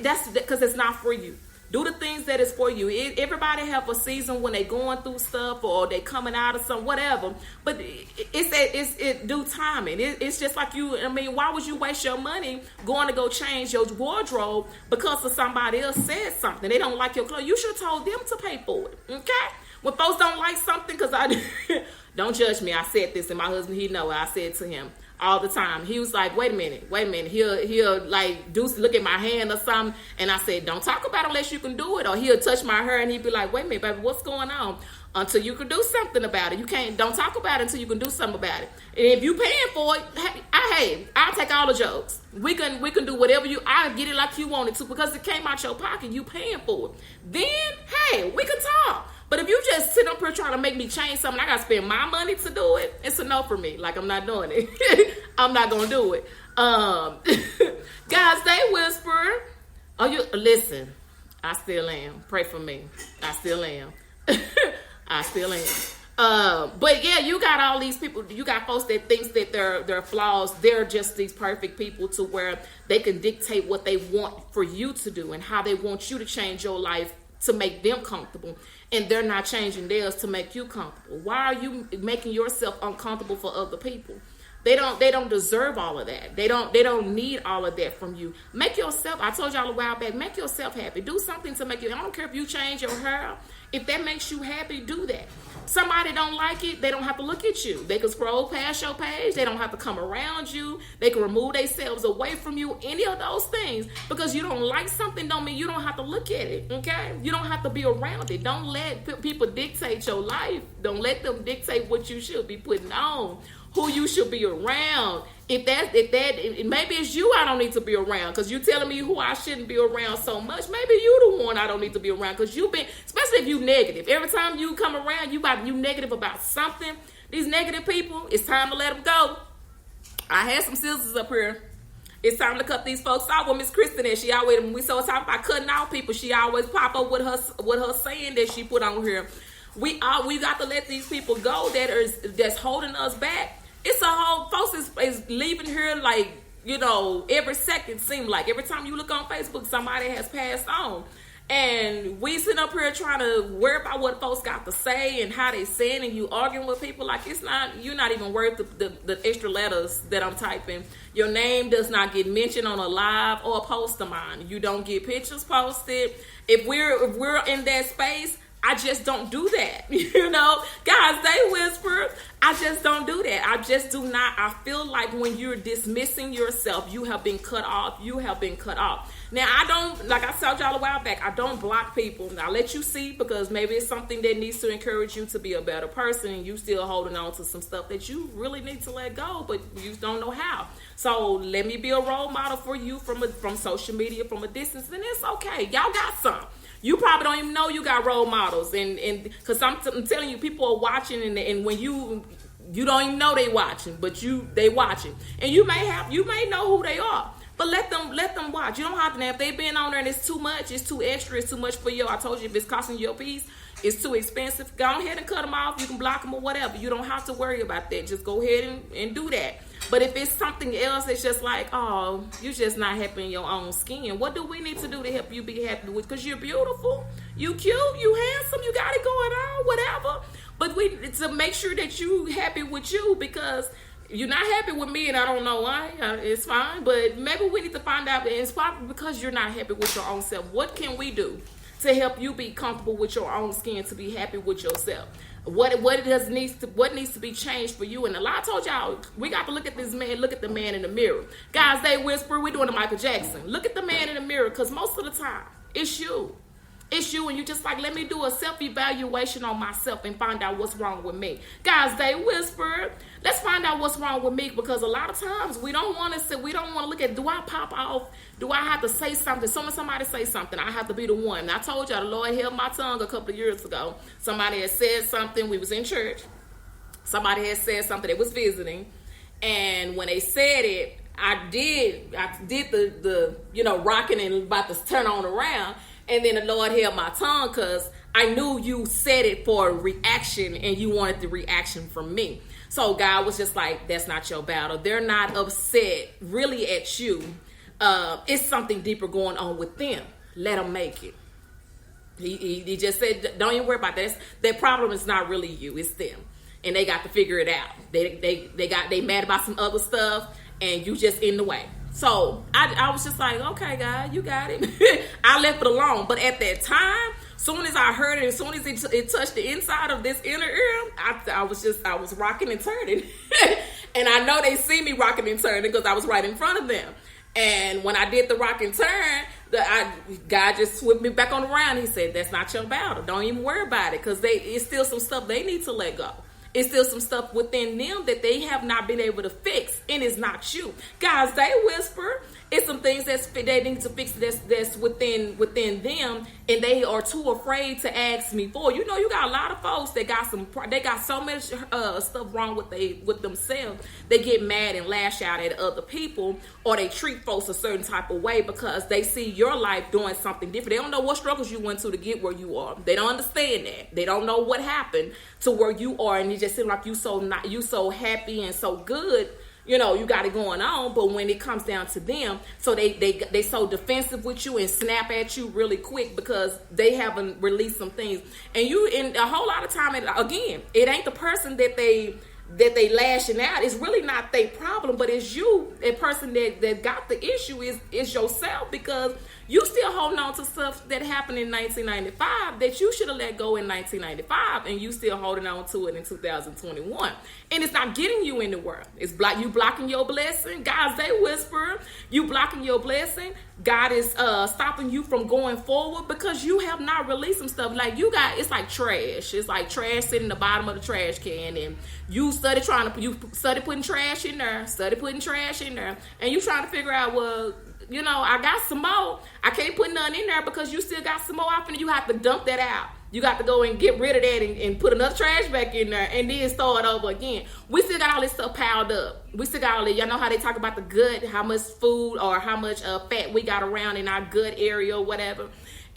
that's because it's not for you. Do the things that is for you. Everybody have a season when they going through stuff or they coming out of some whatever. But it's due timing. It's just like you. I mean, why would you waste your money going to go change your wardrobe because of somebody else said something? They don't like your clothes. You should have told them to pay for it. Okay? When folks don't like something, because don't judge me. I said this, and my husband, he know it. I said to him all the time. He was like, wait a minute. He'll like look at my hand or something, and I said, don't talk about it unless you can do it. Or he'll touch my hair and he'd be like, wait a minute, baby, what's going on? Until you can do something about it. Don't talk about it until you can do something about it. And if you paying for it, I'll take all the jokes. We can do whatever I'll get it like you want it to, because it came out your pocket, you paying for it. Then, hey, we can talk. But if you just sit up here trying to make me change something, I got to spend my money to do it, it's a no for me. Like, I'm not doing it. I'm not going to do it. Guys, they whisper. Listen, I still am. Pray for me. I still am. I still am. But yeah, you got all these people. You got folks that thinks that they're flaws. They're just these perfect people to where they can dictate what they want for you to do and how they want you to change your life to make them comfortable, and they're not changing theirs to make you comfortable. Why are you making yourself uncomfortable for other people? They don't deserve all of that. They don't need all of that from you. Make yourself, I told y'all a while back, make yourself happy. Do something to make you, I don't care if you change your hair. If that makes you happy, do that. Somebody don't like it, they don't have to look at you. They can scroll past your page. They don't have to come around you. They can remove themselves away from you. Any of those things. Because you don't like something don't mean you don't have to look at it, okay? You don't have to be around it. Don't let people dictate your life. Don't let them dictate what you should be putting on, who you should be around. If maybe it's you I don't need to be around, because you're telling me who I shouldn't be around so much. Maybe you the one I don't need to be around, because you've been, especially if you negative. Every time you come around, you negative about something. These negative people, it's time to let them go. I had some scissors up here. It's time to cut these folks off. With Miss Kristen, and she always, when we so talk about cutting off people, she always pop up with her saying that she put on here. We got to let these people go that's holding us back. It's a whole, folks is leaving here like, every second seem like. Every time you look on Facebook, somebody has passed on. And we sit up here trying to worry about what folks got to say and how they say it, and you arguing with people like you're not even worth the extra letters that I'm typing. Your name does not get mentioned on a live or a post of mine. You don't get pictures posted. If we're in that space, I just don't do that. Guys, they whisper. I just don't do that. I just do not. I feel like when you're dismissing yourself, you have been cut off. You have been cut off. Now, I don't, like I told y'all a while back, I don't block people. I let you see because maybe it's something that needs to encourage you to be a better person, and you still holding on to some stuff that you really need to let go, but you don't know how. So let me be a role model for you from social media from a distance, and it's okay. Y'all got some. You probably don't even know you got role models, and because I'm telling you, people are watching, and when you don't even know they watching, but they watching, and you may know who they are. But let them watch. You don't have to. Now, if they've been on there and it's too much, it's too extra, it's too much for you. I told you, if it's costing you your piece, it's too expensive. Go ahead and cut them off. You can block them or whatever. You don't have to worry about that. Just go ahead and do that. But if it's something else, it's just like, oh, you're just not happy in your own skin. What do we need to do to help you be happy with? Because you're beautiful, you cute, you handsome, you got it going on, whatever. But we to make sure that you happy with you, because you're not happy with me, and I don't know why. It's fine, but maybe we need to find out that it's probably because you're not happy with your own self. What can we do to help you be comfortable with your own skin, to be happy with yourself? What needs to be changed for you? And a lot, I told y'all, we got to look at this man, look at the man in the mirror. Guys, they whisper, we're doing the Michael Jackson. Look at the man in the mirror, because most of the time, it's you. It's you, and you just like, let me do a self-evaluation on myself and find out what's wrong with me. Guys, they whisper, let's find out what's wrong with me, because a lot of times we don't want to look at, do I pop off? Do I have to say something? Somebody say something, I have to be the one. And I told y'all, the Lord held my tongue a couple of years ago. Somebody had said something, we was in church. Somebody had said something, they was visiting. And when they said it, I did the rocking and about to turn on around. And then the Lord held my tongue, because I knew you said it for a reaction and you wanted the reaction from me. So God was just like, that's not your battle. They're not upset really at you. It's something deeper going on with them. Let them make it. He just said, don't even worry about that. That problem is not really you, it's them. And they got to figure it out. They mad about some other stuff, and you just in the way. So I was just like, okay, God, you got it. I left it alone. But at that time, soon as I heard it, as soon as it touched the inside of this inner ear, I was rocking and turning. And I know they see me rocking and turning because I was right in front of them. And when I did the rock and turn, God just whipped me back on around. He said, that's not your battle. Don't even worry about it, because it's still some stuff they need to let go. It's still some stuff within them that they have not been able to fix, and it's not you. Guys, they whisper. It's some things they need to fix that's within them, and they are too afraid to ask me for. You got a lot of folks that got so much stuff wrong with themselves. They get mad and lash out at other people, or they treat folks a certain type of way because they see your life doing something different. They don't know what struggles you went to get where you are. They don't understand that. They don't know what happened to where you are, and it just seems like you so happy and so good. You got it going on, but when it comes down to them, so they so defensive with you and snap at you really quick because they haven't released some things. And a whole lot of time, again, it ain't the person that they lashing out. It's really not their problem, but it's you, a person that got the issue is yourself, because you still holding on to stuff that happened in 1995 that you should have let go in 1995, and you still holding on to it in 2021. And it's not getting you in the world. It's you blocking your blessing. Guys, they whisper. You blocking your blessing. God is stopping you from going forward because you have not released some stuff. Like it's like trash. It's like trash sitting in the bottom of the trash can, and you study putting trash in there, and you trying to figure out, well, I got some more. I can't put none in there because you still got some more out, and you have to dump that out. You got to go and get rid of that and put another trash back in there and then start over again. We still got all this stuff piled up. We still got all that. Y'all know how they talk about the gut, how much food or how much fat we got around in our gut area or whatever.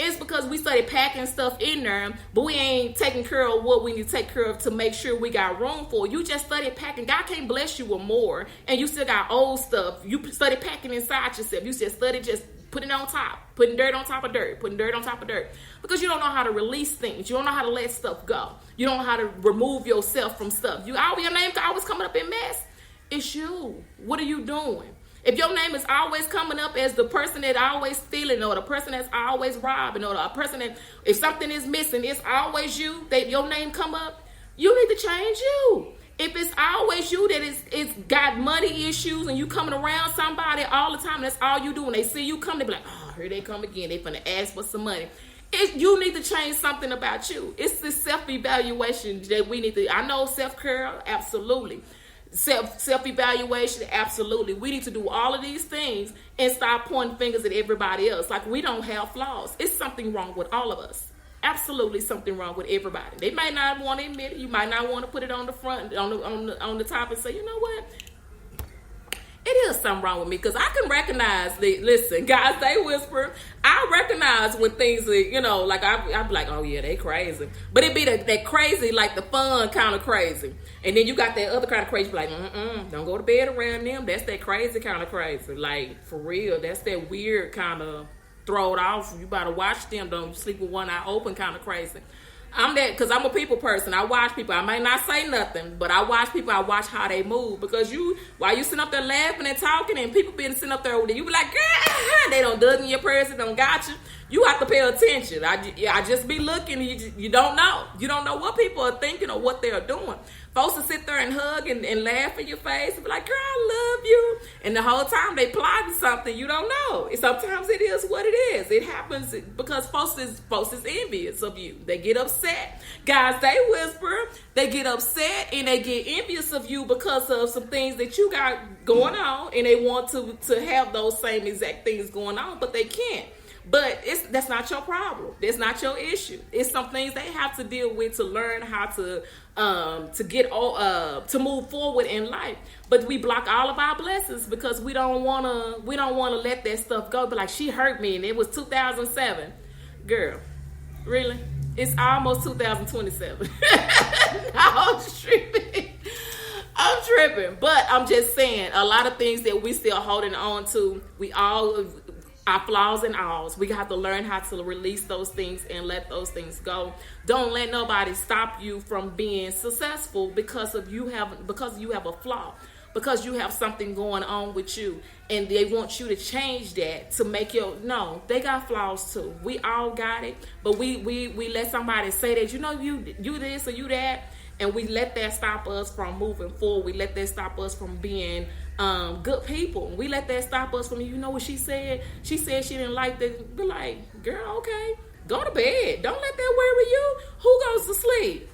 It's because we started packing stuff in there, but we ain't taking care of what we need to take care of to make sure we got room for. You just started packing. God can't bless you with more, and you still got old stuff. You started packing inside yourself. You just started just putting it on top, putting dirt on top of dirt, putting dirt on top of dirt, because you don't know how to release things. You don't know how to let stuff go. You don't know how to remove yourself from stuff. Your name always coming up in mess. It's you. What are you doing? If your name is always coming up as the person that always stealing, or the person that's always robbing, or the person that, if something is missing, it's always you, that your name come up, you need to change you. If it's always you that it's got money issues and you coming around somebody all the time, that's all you do. When they see you come, they be like, oh, here they come again. They finna ask for some money. You need to change something about you. It's the self-evaluation that we need to. I know self-care, absolutely. Self-evaluation, absolutely. We need to do all of these things and stop pointing fingers at everybody else. Like, we don't have flaws. It's something wrong with all of us. Absolutely something wrong with everybody. They might not want to admit it. You might not want to put it on the front, on the top, and say, you know what? It is something wrong with me, because I can recognize listen, guys, they whisper. I recognize when things are, like I be like, oh yeah, they crazy. But it be that crazy, like the fun kind of crazy. And then you got that other kind of crazy, like, don't go to bed around them. That's that crazy kind of crazy. Like, for real, that's that weird kind of throw it off. You better watch them. Don't sleep with one eye open kind of crazy. I'm that, because I'm a people person. I watch people. I might not say nothing, but I watch people. I watch how they move, because while you sitting up there laughing and talking, and people been sitting up there, you be like, girl, they don't done your prayers, they don't got you. You have to pay attention. I just be looking. You don't know. You don't know what people are thinking or what they're doing. Folks will sit there and hug and laugh in your face and be like, girl, I love you. And the whole time they plotting something you don't know. Sometimes it is what it is. It happens because folks is envious of you. They get upset. Guys, they whisper. They get upset and they get envious of you because of some things that you got going on. And they want to have those same exact things going on, but they can't. But that's not your problem. That's not your issue. It's some things they have to deal with to learn how to move forward in life. But we block all of our blessings because we don't wanna let that stuff go. But like, she hurt me and it was 2007. Girl, really? It's almost 2027. I'm tripping. But I'm just saying, a lot of things that we still holding on to, our flaws and alls. We have to learn how to release those things and let those things go. Don't let nobody stop you from being successful because you have a flaw, because you have something going on with you, and they want you to change that to make no. They got flaws too. We all got it, but we let somebody say that you this or you that, and we let that stop us from moving forward. We let that stop us from being good people. We let that stop us from, what she said? She said she didn't like that. Be like, girl, okay, go to bed. Don't let that worry you. Who goes to sleep?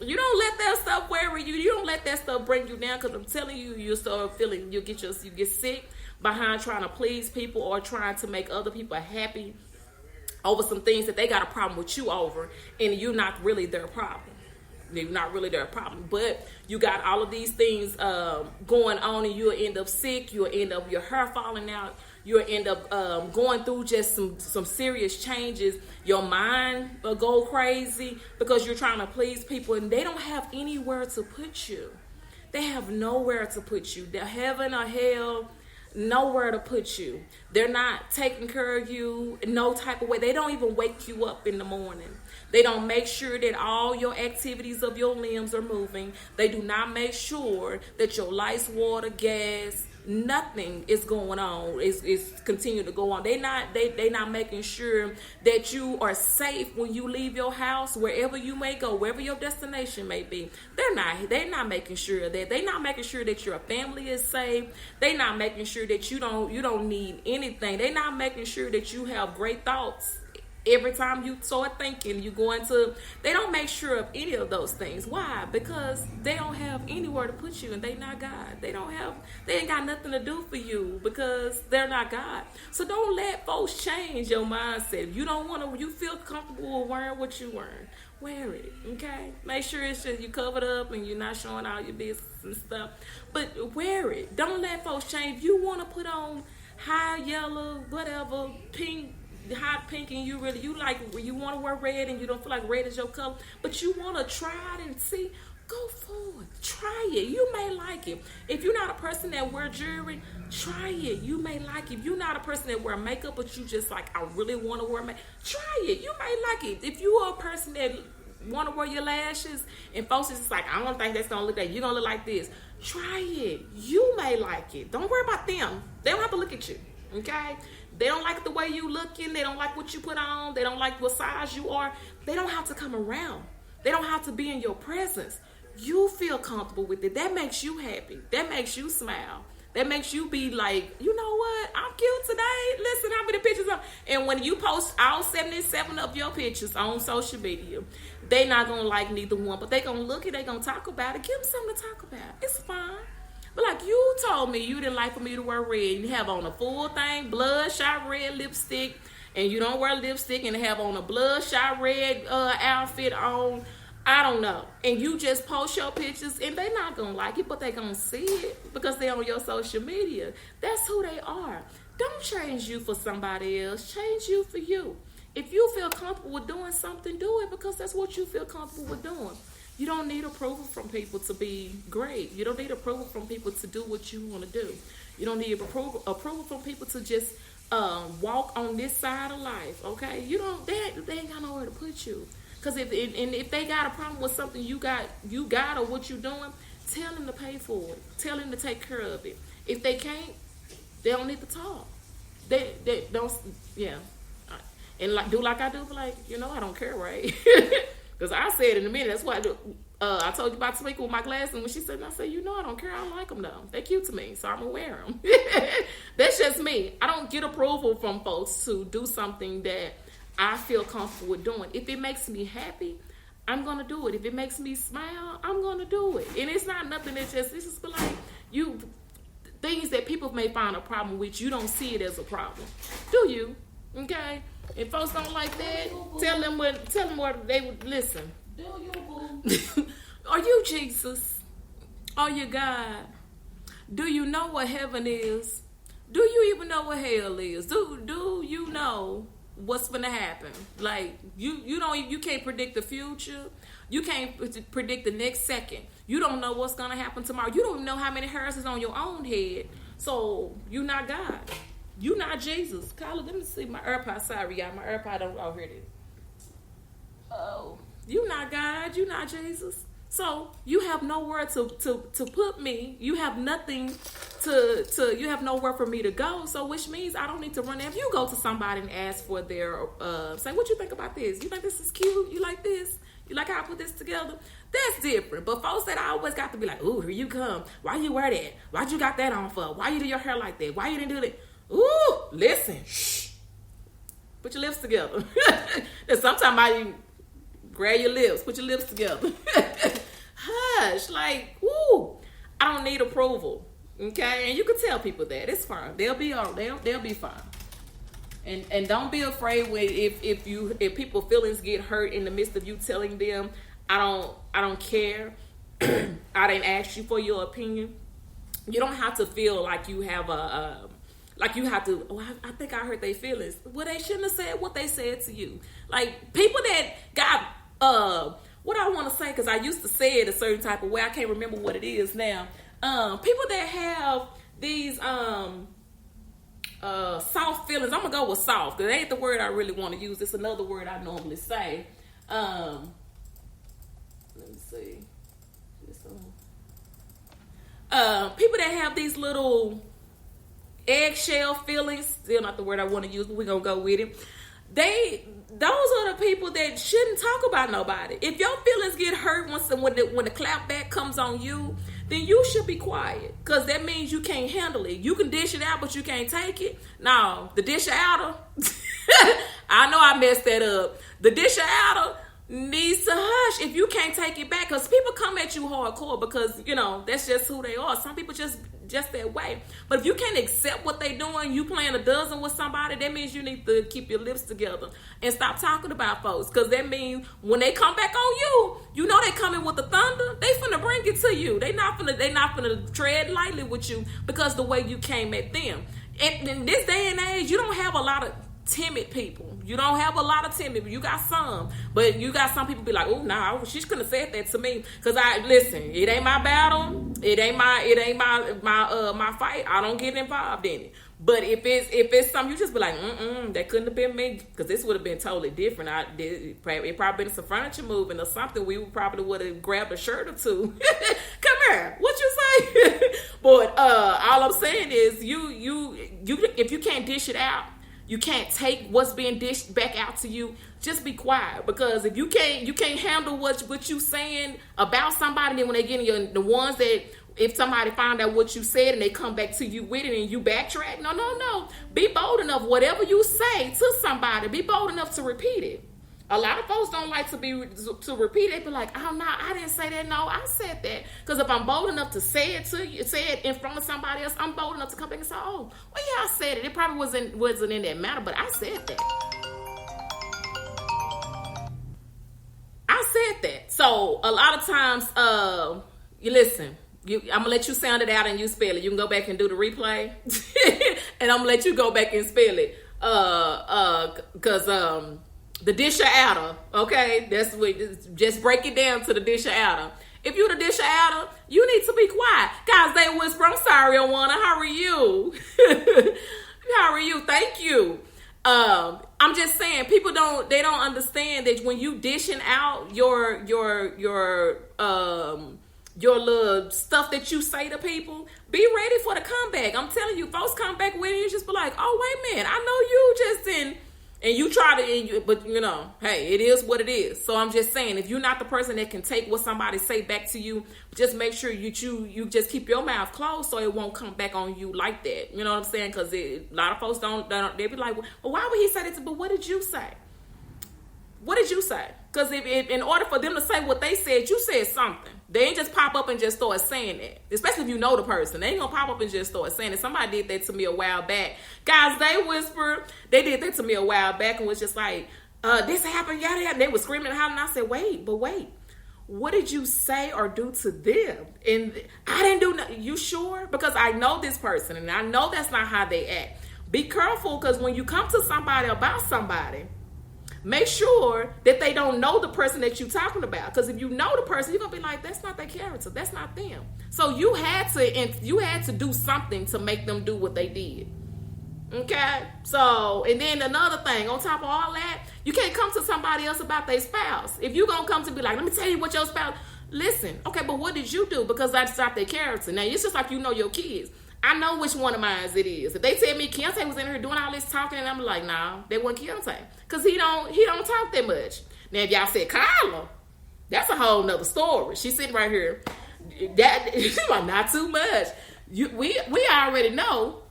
You don't let that stuff worry you. You don't let that stuff bring you down, because I'm telling you, you'll start feeling, you get sick behind trying to please people or trying to make other people happy over some things that they got a problem with you over, and you're not really their problem. They're not really their problem, but you got all of these things going on, and you'll end up sick. You'll end up your hair falling out. You'll end up going through just some serious changes. Your mind will go crazy because you're trying to please people, and they don't have anywhere to put you. They have nowhere to put you. They're heaven or hell, nowhere to put you. They're not taking care of you in no type of way. They don't even wake you up in the morning. They don't make sure that all your activities of your limbs are moving. They do not make sure that your lights, water, gas, nothing is going on. Is continue to go on. They not making sure that you are safe when you leave your house, wherever you may go, wherever your destination may be. They're not making sure that. They're not making sure that your family is safe. They're not making sure that you don't need anything. They're not making sure that you have great thoughts. Every time you start thinking, they don't make sure of any of those things. Why? Because they don't have anywhere to put you, and they not God. They ain't got nothing to do for you because they're not God. So don't let folks change your mindset. If you feel comfortable wearing what you wearing, wear it, okay? Make sure it's just you covered up and you're not showing all your business and stuff. But wear it. Don't let folks change. If you want to put on high, yellow, whatever, pink, hot pink and you want to wear red and you don't feel like red is your color, but you want to try it and see, go forward. Try it. You may like it. If you're not a person that wear jewelry, try it. You may like it. If you're not a person that wear makeup, but you just like, I really want to wear makeup, try it. You may like it. If you are a person that want to wear your lashes and folks is just like, I don't think that's going to look like, you're going to look like this. Try it. You may like it. Don't worry about them. They don't have to look at you. Okay? They don't like the way you looking. They don't like what you put on. They don't like what size you are. They don't have to come around. They don't have to be in your presence. You feel comfortable with it. That makes you happy. That makes you smile. That makes you be like, you know what? I'm cute today. Listen, how many pictures up? And when you post all 77 of your pictures on social media, they not going to like neither one, but they going to look at it, they going to talk about it. Give them something to talk about. It's fine. But like you told me you didn't like for me to wear red. You have on a full thing, bloodshot red lipstick, and you don't wear lipstick and have on a bloodshot red outfit on. I don't know. And you just post your pictures and they're not going to like it, but they're going to see it because they're on your social media. That's who they are. Don't change you for somebody else. Change you for you. If you feel comfortable with doing something, do it because that's what you feel comfortable with doing. You don't need approval from people to be great. You don't need approval from people to do what you want to do. You don't need approval from people to just walk on this side of life, okay? You don't. They ain't got nowhere to put you. Because if they got a problem with something you got or what you're doing, tell them to pay for it. Tell them to take care of it. If they can't, they don't need to talk. They don't, yeah. And like do like I do, like, you know, I don't care, right? Because I said in a minute, that's why I told you about Tamika with my glasses. And when she said, I said, you know, I don't care. I don't like them though. They're cute to me, so I'm going to wear them. That's just me. I don't get approval from folks to do something that I feel comfortable with doing. If it makes me happy, I'm going to do it. If it makes me smile, I'm going to do it. And it's not nothing that it's just like things that people may find a problem with, you don't see it as a problem. Do you? Okay? If folks don't like that, tell them what they would listen. Do you, boo? Are you Jesus? Are you God? Do you know what heaven is? Do you even know what hell is? Do you know what's gonna happen? Like you can't predict the future. You can't predict the next second. You don't know what's gonna happen tomorrow. You don't even know how many hairs is on your own head. So you're not God. You're not Jesus. Kyla, let me see my AirPod. Sorry, y'all. My AirPod don't. Oh, here it is. Oh, you're not God. You're not Jesus. So you have nowhere to put me. You have nothing you have nowhere for me to go. So which means I don't need to run. If you go to somebody and ask for their say, what you think about this? You think this is cute? You like this? You like how I put this together? That's different. But folks that I always got to be like, ooh, here you come. Why you wear that? Why'd you got that on for? Why you do your hair like that? Why you didn't do that? Ooh, listen. Shh. Put your lips together. And sometimes you grab your lips. Put your lips together. Hush. Like, woo. I don't need approval. Okay? And you can tell people that. It's fine. They'll be all they'll be fine. And don't be afraid when if people's feelings get hurt in the midst of you telling them, I don't care. I didn't ask you for your opinion. You don't have to feel like you have like you have to, I think I hurt their feelings. Well, they shouldn't have said what they said to you. Like, people that got, what I want to say, because I used to say it a certain type of way. I can't remember what it is now. People that have these soft feelings. I'm going to go with soft, because it ain't the word I really want to use. It's another word I normally say. Let me see. People that have these little eggshell feelings, still not the word I want to use, but we're gonna go with it. Those are the people that shouldn't talk about nobody. If your feelings get hurt when the clap back comes on you, then you should be quiet, because that means you can't handle it. You can dish it out, but you can't take it. No, the dish outer. I know I messed that up. The dish outer needs to hush if you can't take it back, because people come at you hardcore because, you know, that's just who they are. Some people just that way. But if you can't accept what they doing, you playing a dozen with somebody, that means you need to keep your lips together and stop talking about folks, because that means when they come back on you, you know they coming with the thunder. They finna bring it to you. They not finna tread lightly with you because the way you came at them. And in this day and age, you don't have a lot of timid people. You don't have a lot of timid people. You got some. But you got some people be like, oh, nah, she couldn't have said that to me. Because it ain't my battle. It ain't my fight. I don't get involved in it. But if it's something, you just be like, that couldn't have been me. Because this would have been totally different. It probably been some furniture moving or something. We probably would have grabbed a shirt or two. Come here. What you say? But all I'm saying is you if you can't dish it out, you can't take what's being dished back out to you. Just be quiet, because if you can't handle what you saying about somebody, then when they get in the ones that if somebody find out what you said and they come back to you with it and you backtrack, no. Be bold enough. Whatever you say to somebody, be bold enough to repeat it. A lot of folks don't like to repeat it. They be like, oh, no, I didn't say that. No, I said that. Because if I'm bold enough to say it to you, say it in front of somebody else, I'm bold enough to come back and say, oh, well, yeah, I said it. It probably wasn't in that matter, but I said that. I said that. So a lot of times, you listen. I'm going to let you sound it out and you spell it. You can go back and do the replay. And I'm going to let you go back and spell it. Because the disher outer, okay? That's what, just break it down to the disher outer. If you the disher outer, you need to be quiet. Guys, they whisper, I'm sorry, Aunqunic. How are you? How are you? Thank you. I'm just saying, people don't understand that when you dishing out your little stuff that you say to people, be ready for the comeback. I'm telling you, folks come back with you, just be like, oh, wait a minute, I know you just in. And you try to, but hey, it is what it is. So I'm just saying, if you're not the person that can take what somebody say back to you, just make sure you just keep your mouth closed so it won't come back on you like that. You know what I'm saying? Because a lot of folks don't, they be like, well, why would he say that? But what did you say? What did you say? Because if in order for them to say what they said, you said something. They ain't just pop up and just start saying that. Especially if you know the person. They ain't gonna pop up and just start saying it. Somebody did that to me a while back. Guys, they whispered. They did that to me a while back and was just like, this happened, yada, yada. And they were screaming and hollering. I said, wait. What did you say or do to them? And I didn't do nothing. You sure? Because I know this person and I know that's not how they act. Be careful, because when you come to somebody about somebody, make sure that they don't know the person that you're talking about. Because if you know the person, you're going to be like, that's not their character. That's not them. So you had to do something to make them do what they did. Okay? So, and then another thing, on top of all that, you can't come to somebody else about their spouse. If you're going to come to be like, let me tell you what your spouse, listen, okay, but what did you do? Because that's not their character. Now, it's just like you know your kids. I know which one of mine it is. If they tell me Keontae was in here doing all this talking, and I'm like, nah, they wasn't Keontae. Because he don't talk that much. Now, if y'all said Kyla, that's a whole nother story. She's sitting right here. She's like, not too much. We already know,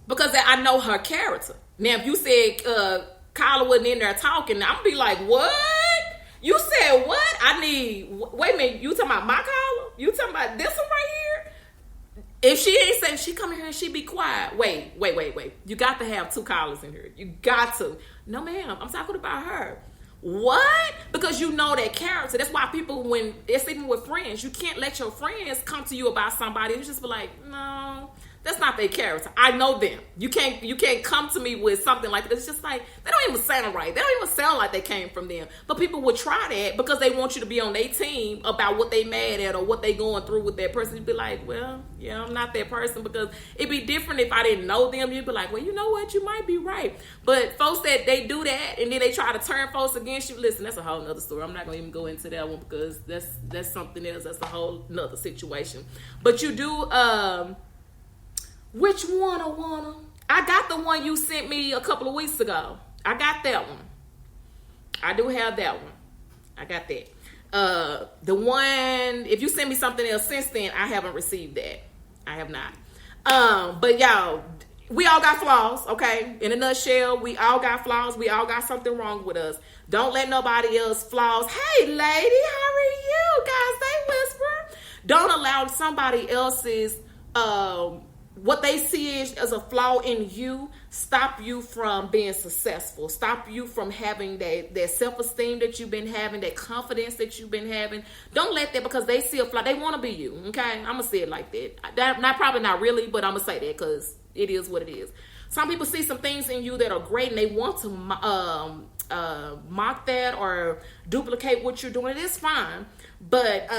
because I know her character. Now, if you said Kyla wasn't in there talking, I'm going to be like, what? You said what? Wait a minute, you talking about my Kyla? You talking about this one right here? If she ain't saying, she come in here and she be quiet. Wait. You got to have two collars in here. You got to. No, ma'am. I'm talking about her. What? Because you know that character. That's why people, when it's even with friends, you can't let your friends come to you about somebody and just be like, no, that's not their character. I know them. You can't come to me with something like that. It's just like, they don't even sound right. They don't even sound like they came from them. But people would try that because they want you to be on their team about what they mad at or what they going through with that person. You'd be like, well, yeah, I'm not that person, because it'd be different if I didn't know them. You'd be like, well, you know what? You might be right. But folks that they do that and then they try to turn folks against you, listen, that's a whole nother story. I'm not going to even go into that one because that's something else. That's a whole nother situation. But you do, which one, Aunqunic? I got the one you sent me a couple of weeks ago. I got that one. I do have that one. I got that. The one, if you send me something else since then, I haven't received that. I have not. But y'all, we all got flaws, okay? In a nutshell, we all got flaws. We all got something wrong with us. Don't let nobody else flaws. Hey, lady, how are you? Guys, they whisper. Don't allow somebody else's what they see as a flaw in you stop you from being successful, stop you from having that self-esteem that you've been having, that confidence that you've been having. Don't let that, because they see a flaw. They want to be you, okay? I'm going to say it like that. Probably not really, but I'm going to say that because it is what it is. Some people see some things in you that are great and they want to mock that or duplicate what you're doing. It is fine. But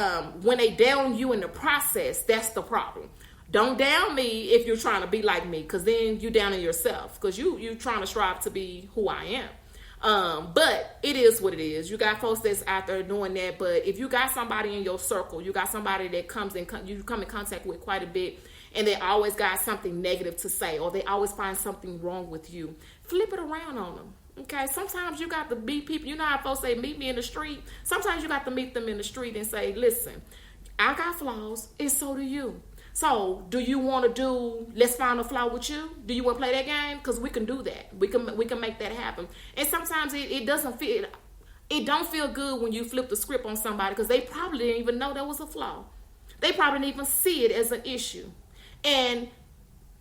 when they down you in the process, that's the problem. Don't down me if you're trying to be like me, because then you down in yourself, because you trying to strive to be who I am. But it is what it is. You got folks that's out there doing that. But if you got somebody in your circle, you got somebody that you come in contact with quite a bit, and they always got something negative to say, or they always find something wrong with you, flip it around on them. Okay, sometimes you got to meet people. You know how folks say, meet me in the street? Sometimes you got to meet them in the street and say, listen, I got flaws, and so do you. So do you want to do, let's find a flaw with you? Do you want to play that game? Because we can do that. We can make that happen. And sometimes it doesn't feel, it don't feel good when you flip the script on somebody, because they probably didn't even know that was a flaw. They probably didn't even see it as an issue. And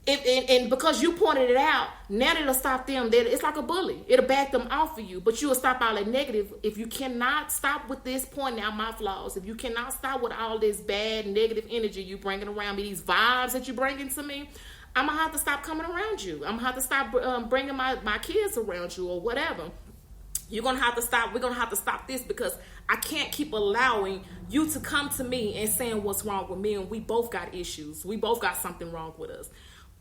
because you pointed it out, now it'll stop them. It's like a bully. It'll back them off of you. But you'll stop all that negative. If you cannot stop with this pointing out my flaws, if you cannot stop with all this bad negative energy you bringing around me, these vibes that you bringing to me, I'm going to have to stop coming around you. I'm going to have to stop bringing my kids around you or whatever. You're going to have to stop. We're going to have to stop this, because I can't keep allowing you to come to me and saying what's wrong with me. And we both got issues. We both got something wrong with us.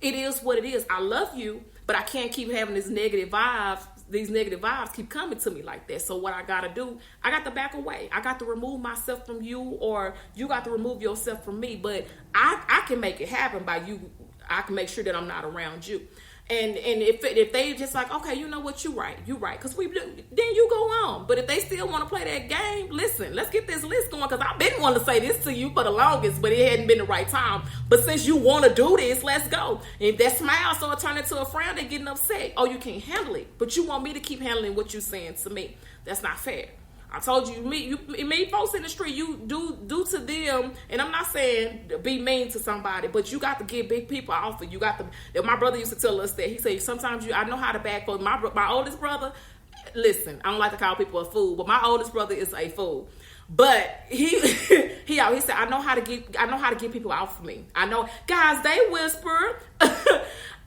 It is what it is. I love you, but I can't keep having this negative vibes. These negative vibes keep coming to me like that. So what I got to do, I got to back away. I got to remove myself from you, or you got to remove yourself from me. But I can make it happen by you. I can make sure that I'm not around you. And if they just like, okay, you know what, you right, because we do, then you go on. But if they still want to play that game, listen, let's get this list going, because I've been wanting to say this to you for the longest, but it hadn't been the right time. But since you want to do this, let's go. And if that smile sort of turn into a frown, they're getting upset. Oh, you can't handle it, but you want me to keep handling what you're saying to me. That's not fair. I told you, me folks in the street, you do to them, and I'm not saying be mean to somebody, but you got to get big people off of you. Got to. My brother used to tell us that. He said, sometimes I know how to back folks. My oldest brother, listen, I don't like to call people a fool, but my oldest brother is a fool. But he said, I know how to get people off of me. I know, guys, they whisper.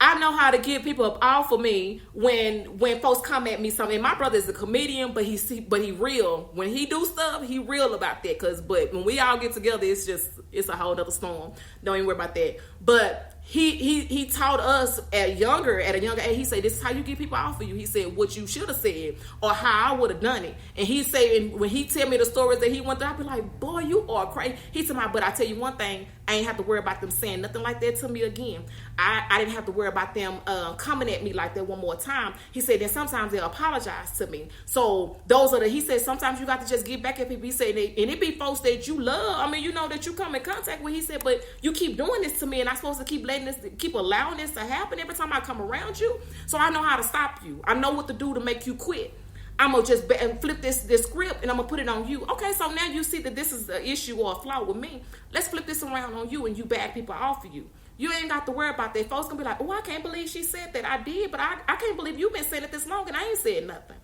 I know how to get people up off of me when folks come at me something. And my brother is a comedian, but he real. When he do stuff, he real about that. But when we all get together, it's a whole other storm. Don't even worry about that. But he taught us at a younger age. He said, this is how you get people off of you. He said, what you should have said, or how I would have done it. And he said, when he tell me the stories that he went through, I'd be like, boy, you are crazy. He told me, but I tell you one thing, I ain't have to worry about them saying nothing like that to me again. I didn't have to worry about them coming at me like that one more time. He said, then sometimes they'll apologize to me. So he said, sometimes you got to just get back at people. He said, and it be folks that you love. I mean, you know, that you come in contact with. He said, but you keep doing this to me, and I'm supposed to keep allowing this to happen every time I come around you. So I know how to stop you. I know what to do to make you quit. I'm going to just flip this script, and I'm going to put it on you. Okay, so now you see that this is an issue or a flaw with me. Let's flip this around on you, and you back people off of you. You ain't got to worry about that. Folks going to be like, oh, I can't believe she said that. I did, but I can't believe you've been saying it this long, and I ain't said nothing.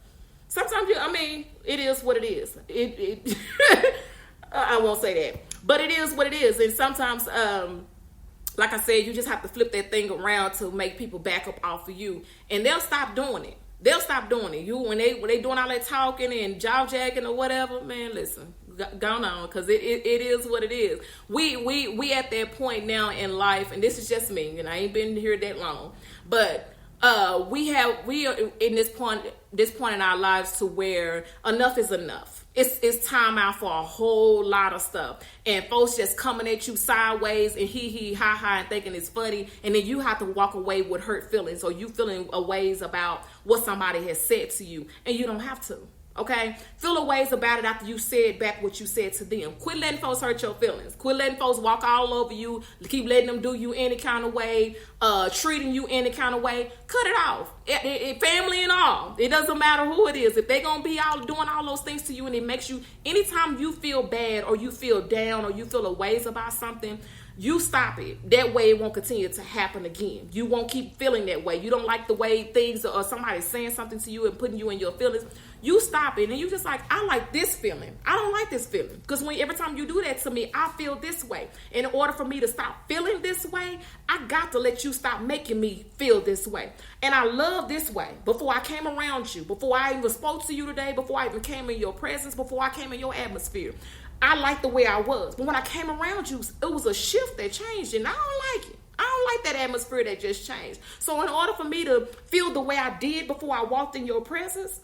Sometimes, it is what it is. I won't say that. But it is what it is. And sometimes, like I said, you just have to flip that thing around to make people back up off of you. And they'll stop doing it. They'll stop doing it. When they doing all that talking and jaw jacking or whatever, man, listen, go on, because it is what it is. We at that point now in life, and this is just me, and I ain't been here that long, but we are in this point in our lives to where enough is enough. It's time out for a whole lot of stuff, and folks just coming at you sideways and hee ha ha and thinking it's funny, and then you have to walk away with hurt feelings, or you feeling a ways about what somebody has said to you, and you don't have to. Okay? Feel a ways about it after you said back what you said to them. Quit letting folks hurt your feelings. Quit letting folks walk all over you. Keep letting them do you any kind of way, treating you any kind of way. Cut it off. Family and all. It doesn't matter who it is. If they're going to be out doing all those things to you, and it makes you, anytime you feel bad or you feel down or you feel a ways about something, you stop it. That way it won't continue to happen again. You won't keep feeling that way. You don't like the way things or somebody saying something to you and putting you in your feelings. You stop it and you just like, I like this feeling. I don't like this feeling. Because every time you do that to me, I feel this way. In order for me to stop feeling this way, I got to let you stop making me feel this way. And I love this way. Before I came around you, before I even spoke to you today, before I even came in your presence, before I came in your atmosphere, I liked the way I was. But when I came around you, it was a shift that changed and I don't like it. I don't like that atmosphere that just changed. So in order for me to feel the way I did before I walked in your presence,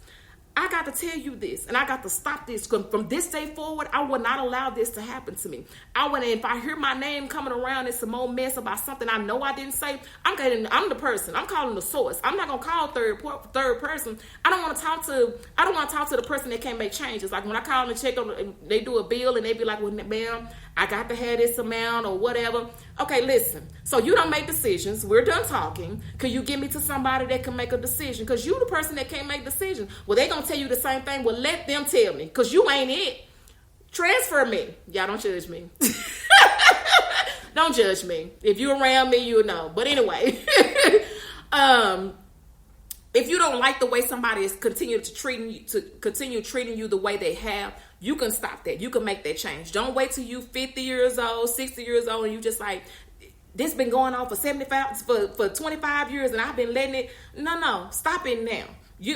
I got to tell you this, and I got to stop this. From this day forward, I will not allow this to happen to me. If I hear my name coming around and some more mess about something I know I didn't say, I'm the person. I'm calling the source. I'm not gonna call third person. I don't want to talk to the person that can't make changes. Like when I call and check on, they do a bill and they be like, well, ma'am, I got to have this amount or whatever. Okay, listen. So you don't make decisions. We're done talking. Can you give me to somebody that can make a decision? Because you the person that can't make decisions. Well, they gonna tell you the same thing. Well, let them tell me. Because you ain't it. Transfer me. Y'all don't judge me. Don't judge me. If you're around me, you'll know. But anyway. If you don't like the way somebody is continue treating you the way they have, you can stop that. You can make that change. Don't wait till you 50 years old, 60 years old, and you just like, this been going on for 25 years, and I've been letting it. No, stop it now.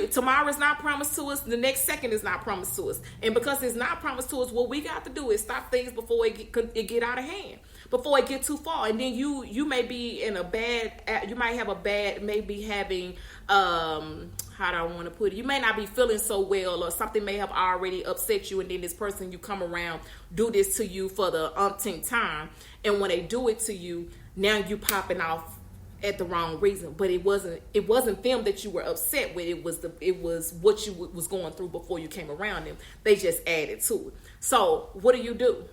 Tomorrow is not promised to us. The next second is not promised to us. And because it's not promised to us, what we got to do is stop things before it get out of hand, before it get too far. And then you may be in maybe having, how do I want to put it? You may not be feeling so well, or something may have already upset you. And then this person you come around do this to you for the umpteenth time. And when they do it to you, now you popping off at the wrong reason. But it wasn't them that you were upset with. It was what you was going through before you came around them. They just added to it. So what do?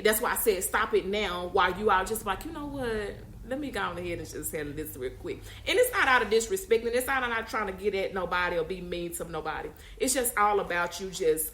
That's why I said stop it now, while you are just like, you know what? Let me go on ahead and just handle this real quick. And it's not out of disrespect, and it's not, I'm not trying to get at nobody or be mean to nobody. It's just all about you just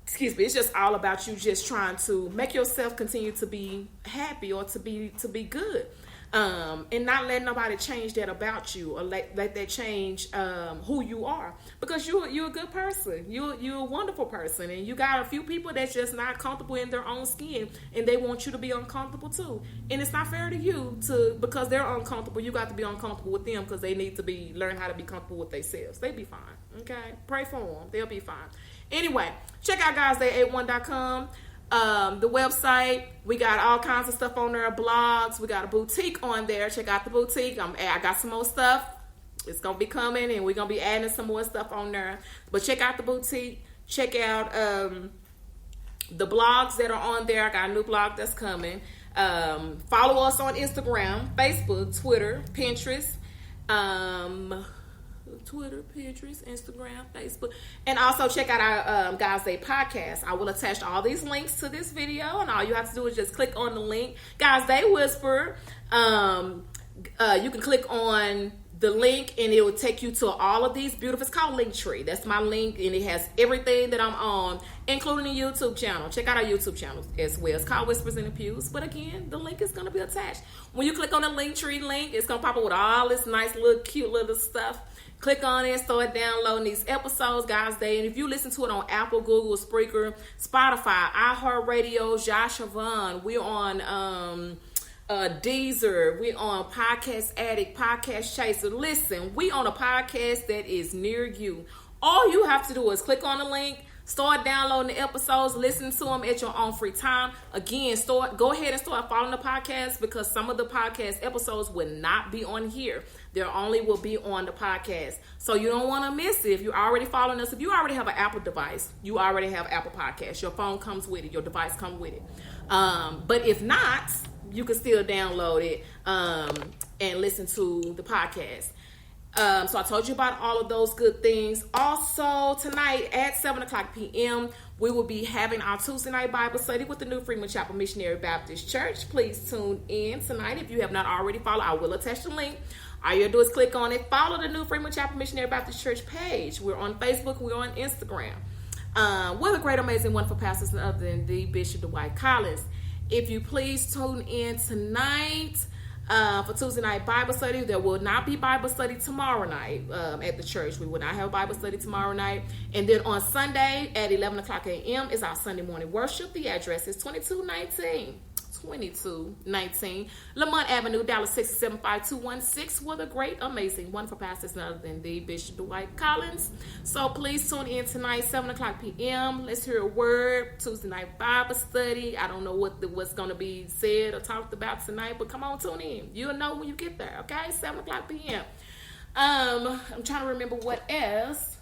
it's just all about you just trying to make yourself continue to be happy or to be good. And not let nobody change that about you, or let that change who you are, because you're a good person. You're a wonderful person, and you got a few people that's just not comfortable in their own skin, and they want you to be uncomfortable too. And it's not fair to you because they're uncomfortable. You got to be uncomfortable with them, because they need to learn how to be comfortable with themselves. They be fine. Okay, pray for them. They'll be fine. Anyway, check out guysday81.com. The website, we got all kinds of stuff on there, blogs, we got a boutique on there. Check out the boutique. I got some more stuff. It's gonna be coming, and we're gonna be adding some more stuff on there. But check out the boutique. Check out the blogs that are on there. I got a new blog that's coming. Follow us on Instagram, Facebook, Twitter, Pinterest. Twitter, Pinterest, Instagram, Facebook, and also check out our Guys Day podcast. I will attach all these links to this video, and all you have to do is just click on the link, Guys Day Whisper. You can click on the link, and it will take you to all of these beautiful. It's called Linktree. That's my link, and it has everything that I'm on, including the YouTube channel. Check out our YouTube channel as well. It's called Whispers in the Pews, but again, the link is going to be attached. When you click on the Linktree link, it's going to pop up with all this nice little cute little stuff. Click on it, start downloading these episodes, Guys Day. And if you listen to it on Apple, Google, Spreaker, Spotify, iHeartRadio, Joshua Vaughn, we're on Deezer, we're on Podcast Addict, Podcast Chaser. Listen, we on a podcast that is near you. All you have to do is click on the link, start downloading the episodes, listen to them at your own free time. Again, go ahead and start following the podcast, because some of the podcast episodes will not be on here. They only will be on the podcast. So you don't want to miss it. If you're already following us, if you already have an Apple device, you already have Apple Podcasts. Your phone comes with it. Your device comes with it. But if not, you can still download it and listen to the podcast. So I told you about all of those good things. Also, tonight at 7 o'clock p.m., we will be having our Tuesday night Bible study with the New Freeman Chapel Missionary Baptist Church. Please tune in tonight. If you have not already followed, I will attach the link. All you have to do is click on it. Follow the New Freeman Chapel Missionary Baptist Church page. We're on Facebook. We're on Instagram. We're the great, amazing, wonderful pastors, none other than the Bishop Dwight Collins. If you please tune in tonight for Tuesday night Bible study. There will not be Bible study tomorrow night at the church. We will not have Bible study tomorrow night. And then on Sunday at 11 o'clock a.m. is our Sunday morning worship. The address is 2219 Lamont Avenue, Dallas, Texas 75216, with a great, amazing, wonderful pastor, none other than the Bishop Dwight Collins. So please tune in tonight, 7 o'clock p.m. Let's hear a word. Tuesday night Bible study. I don't know what's going to be said or talked about tonight, but come on, tune in. You'll know when you get there, okay? 7 o'clock p.m. I'm trying to remember what else.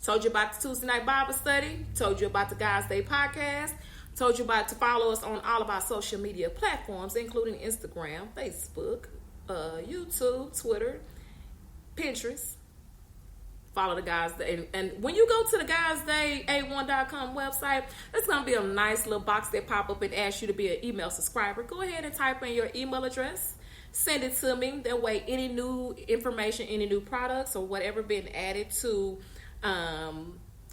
Told you about the Tuesday night Bible study. Told you about the God's Day podcast. Told you about to follow us on all of our social media platforms, including Instagram, Facebook, YouTube, Twitter, Pinterest. Follow the God's Day. And when you go to the God'sDay81.com website, there's going to be a nice little box that pop up and ask you to be an email subscriber. Go ahead and type in your email address. Send it to me. That way, any new information, any new products, or whatever been added to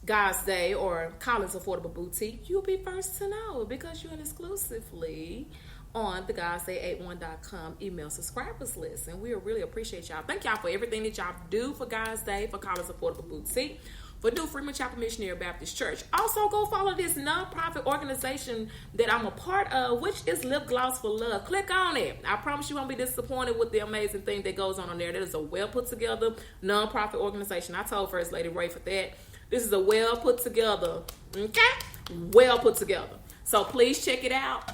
God's Day or Collins Affordable Boutique, you'll be first to know because you're exclusively on the God'sDay81.com email subscribers list. And we really appreciate y'all. Thank y'all for everything that y'all do for God's Day, for Collins Affordable Boutique, for New Freeman Chapel Missionary Baptist Church. Also, go follow this nonprofit organization that I'm a part of, which is Lip Gloss for Love. Click on it. I promise you won't be disappointed with the amazing thing that goes on there. That is a well put together nonprofit organization. I told First Lady Ray for that. This is a well put together, okay? Well put together. So please check it out.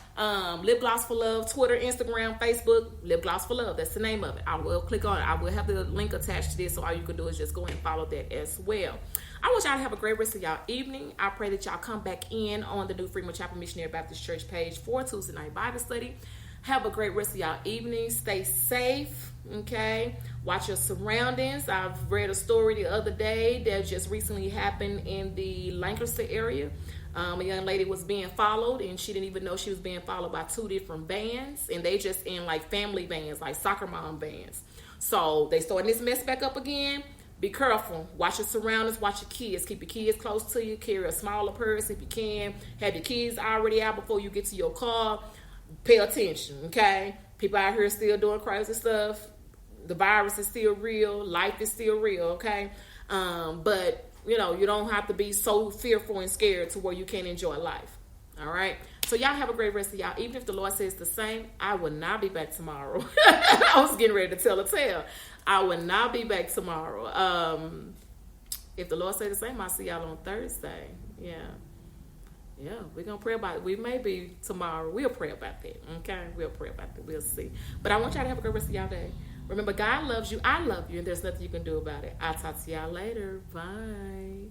Lip Gloss for Love, Twitter, Instagram, Facebook, Lip Gloss for Love. That's the name of it. I will click on it. I will have the link attached to this, so all you can do is just go and follow that as well. I want y'all to have a great rest of y'all evening. I pray that y'all come back in on the New Freeman Chapel Missionary Baptist Church page for Tuesday night Bible study. Have a great rest of y'all evening. Stay safe, okay? Watch your surroundings. I've read a story the other day that just recently happened in the Lancaster area. A young lady was being followed, and she didn't even know she was being followed by 2 different vans, and they just in like family vans, like soccer mom vans. So they starting this mess back up again. Be careful. Watch your surroundings. Watch your kids. Keep your kids close to you. Carry a smaller purse if you can. Have your kids already out before you get to your car. Pay attention, okay? People out here still doing crazy stuff. The virus is still real. Life is still real, okay? But you know, you don't have to be so fearful and scared to where you can't enjoy life. All right? So y'all have a great rest of y'all. Even if the Lord says the same, I will not be back tomorrow. I was getting ready to tell a tale. I will not be back tomorrow. If the Lord says the same, I'll see y'all on Thursday. Yeah, we're going to pray about it. We may be tomorrow. We'll pray about that, okay? We'll pray about that. We'll see. But I want y'all to have a great rest of y'all day. Remember, God loves you. I love you, and there's nothing you can do about it. I'll talk to y'all later. Bye.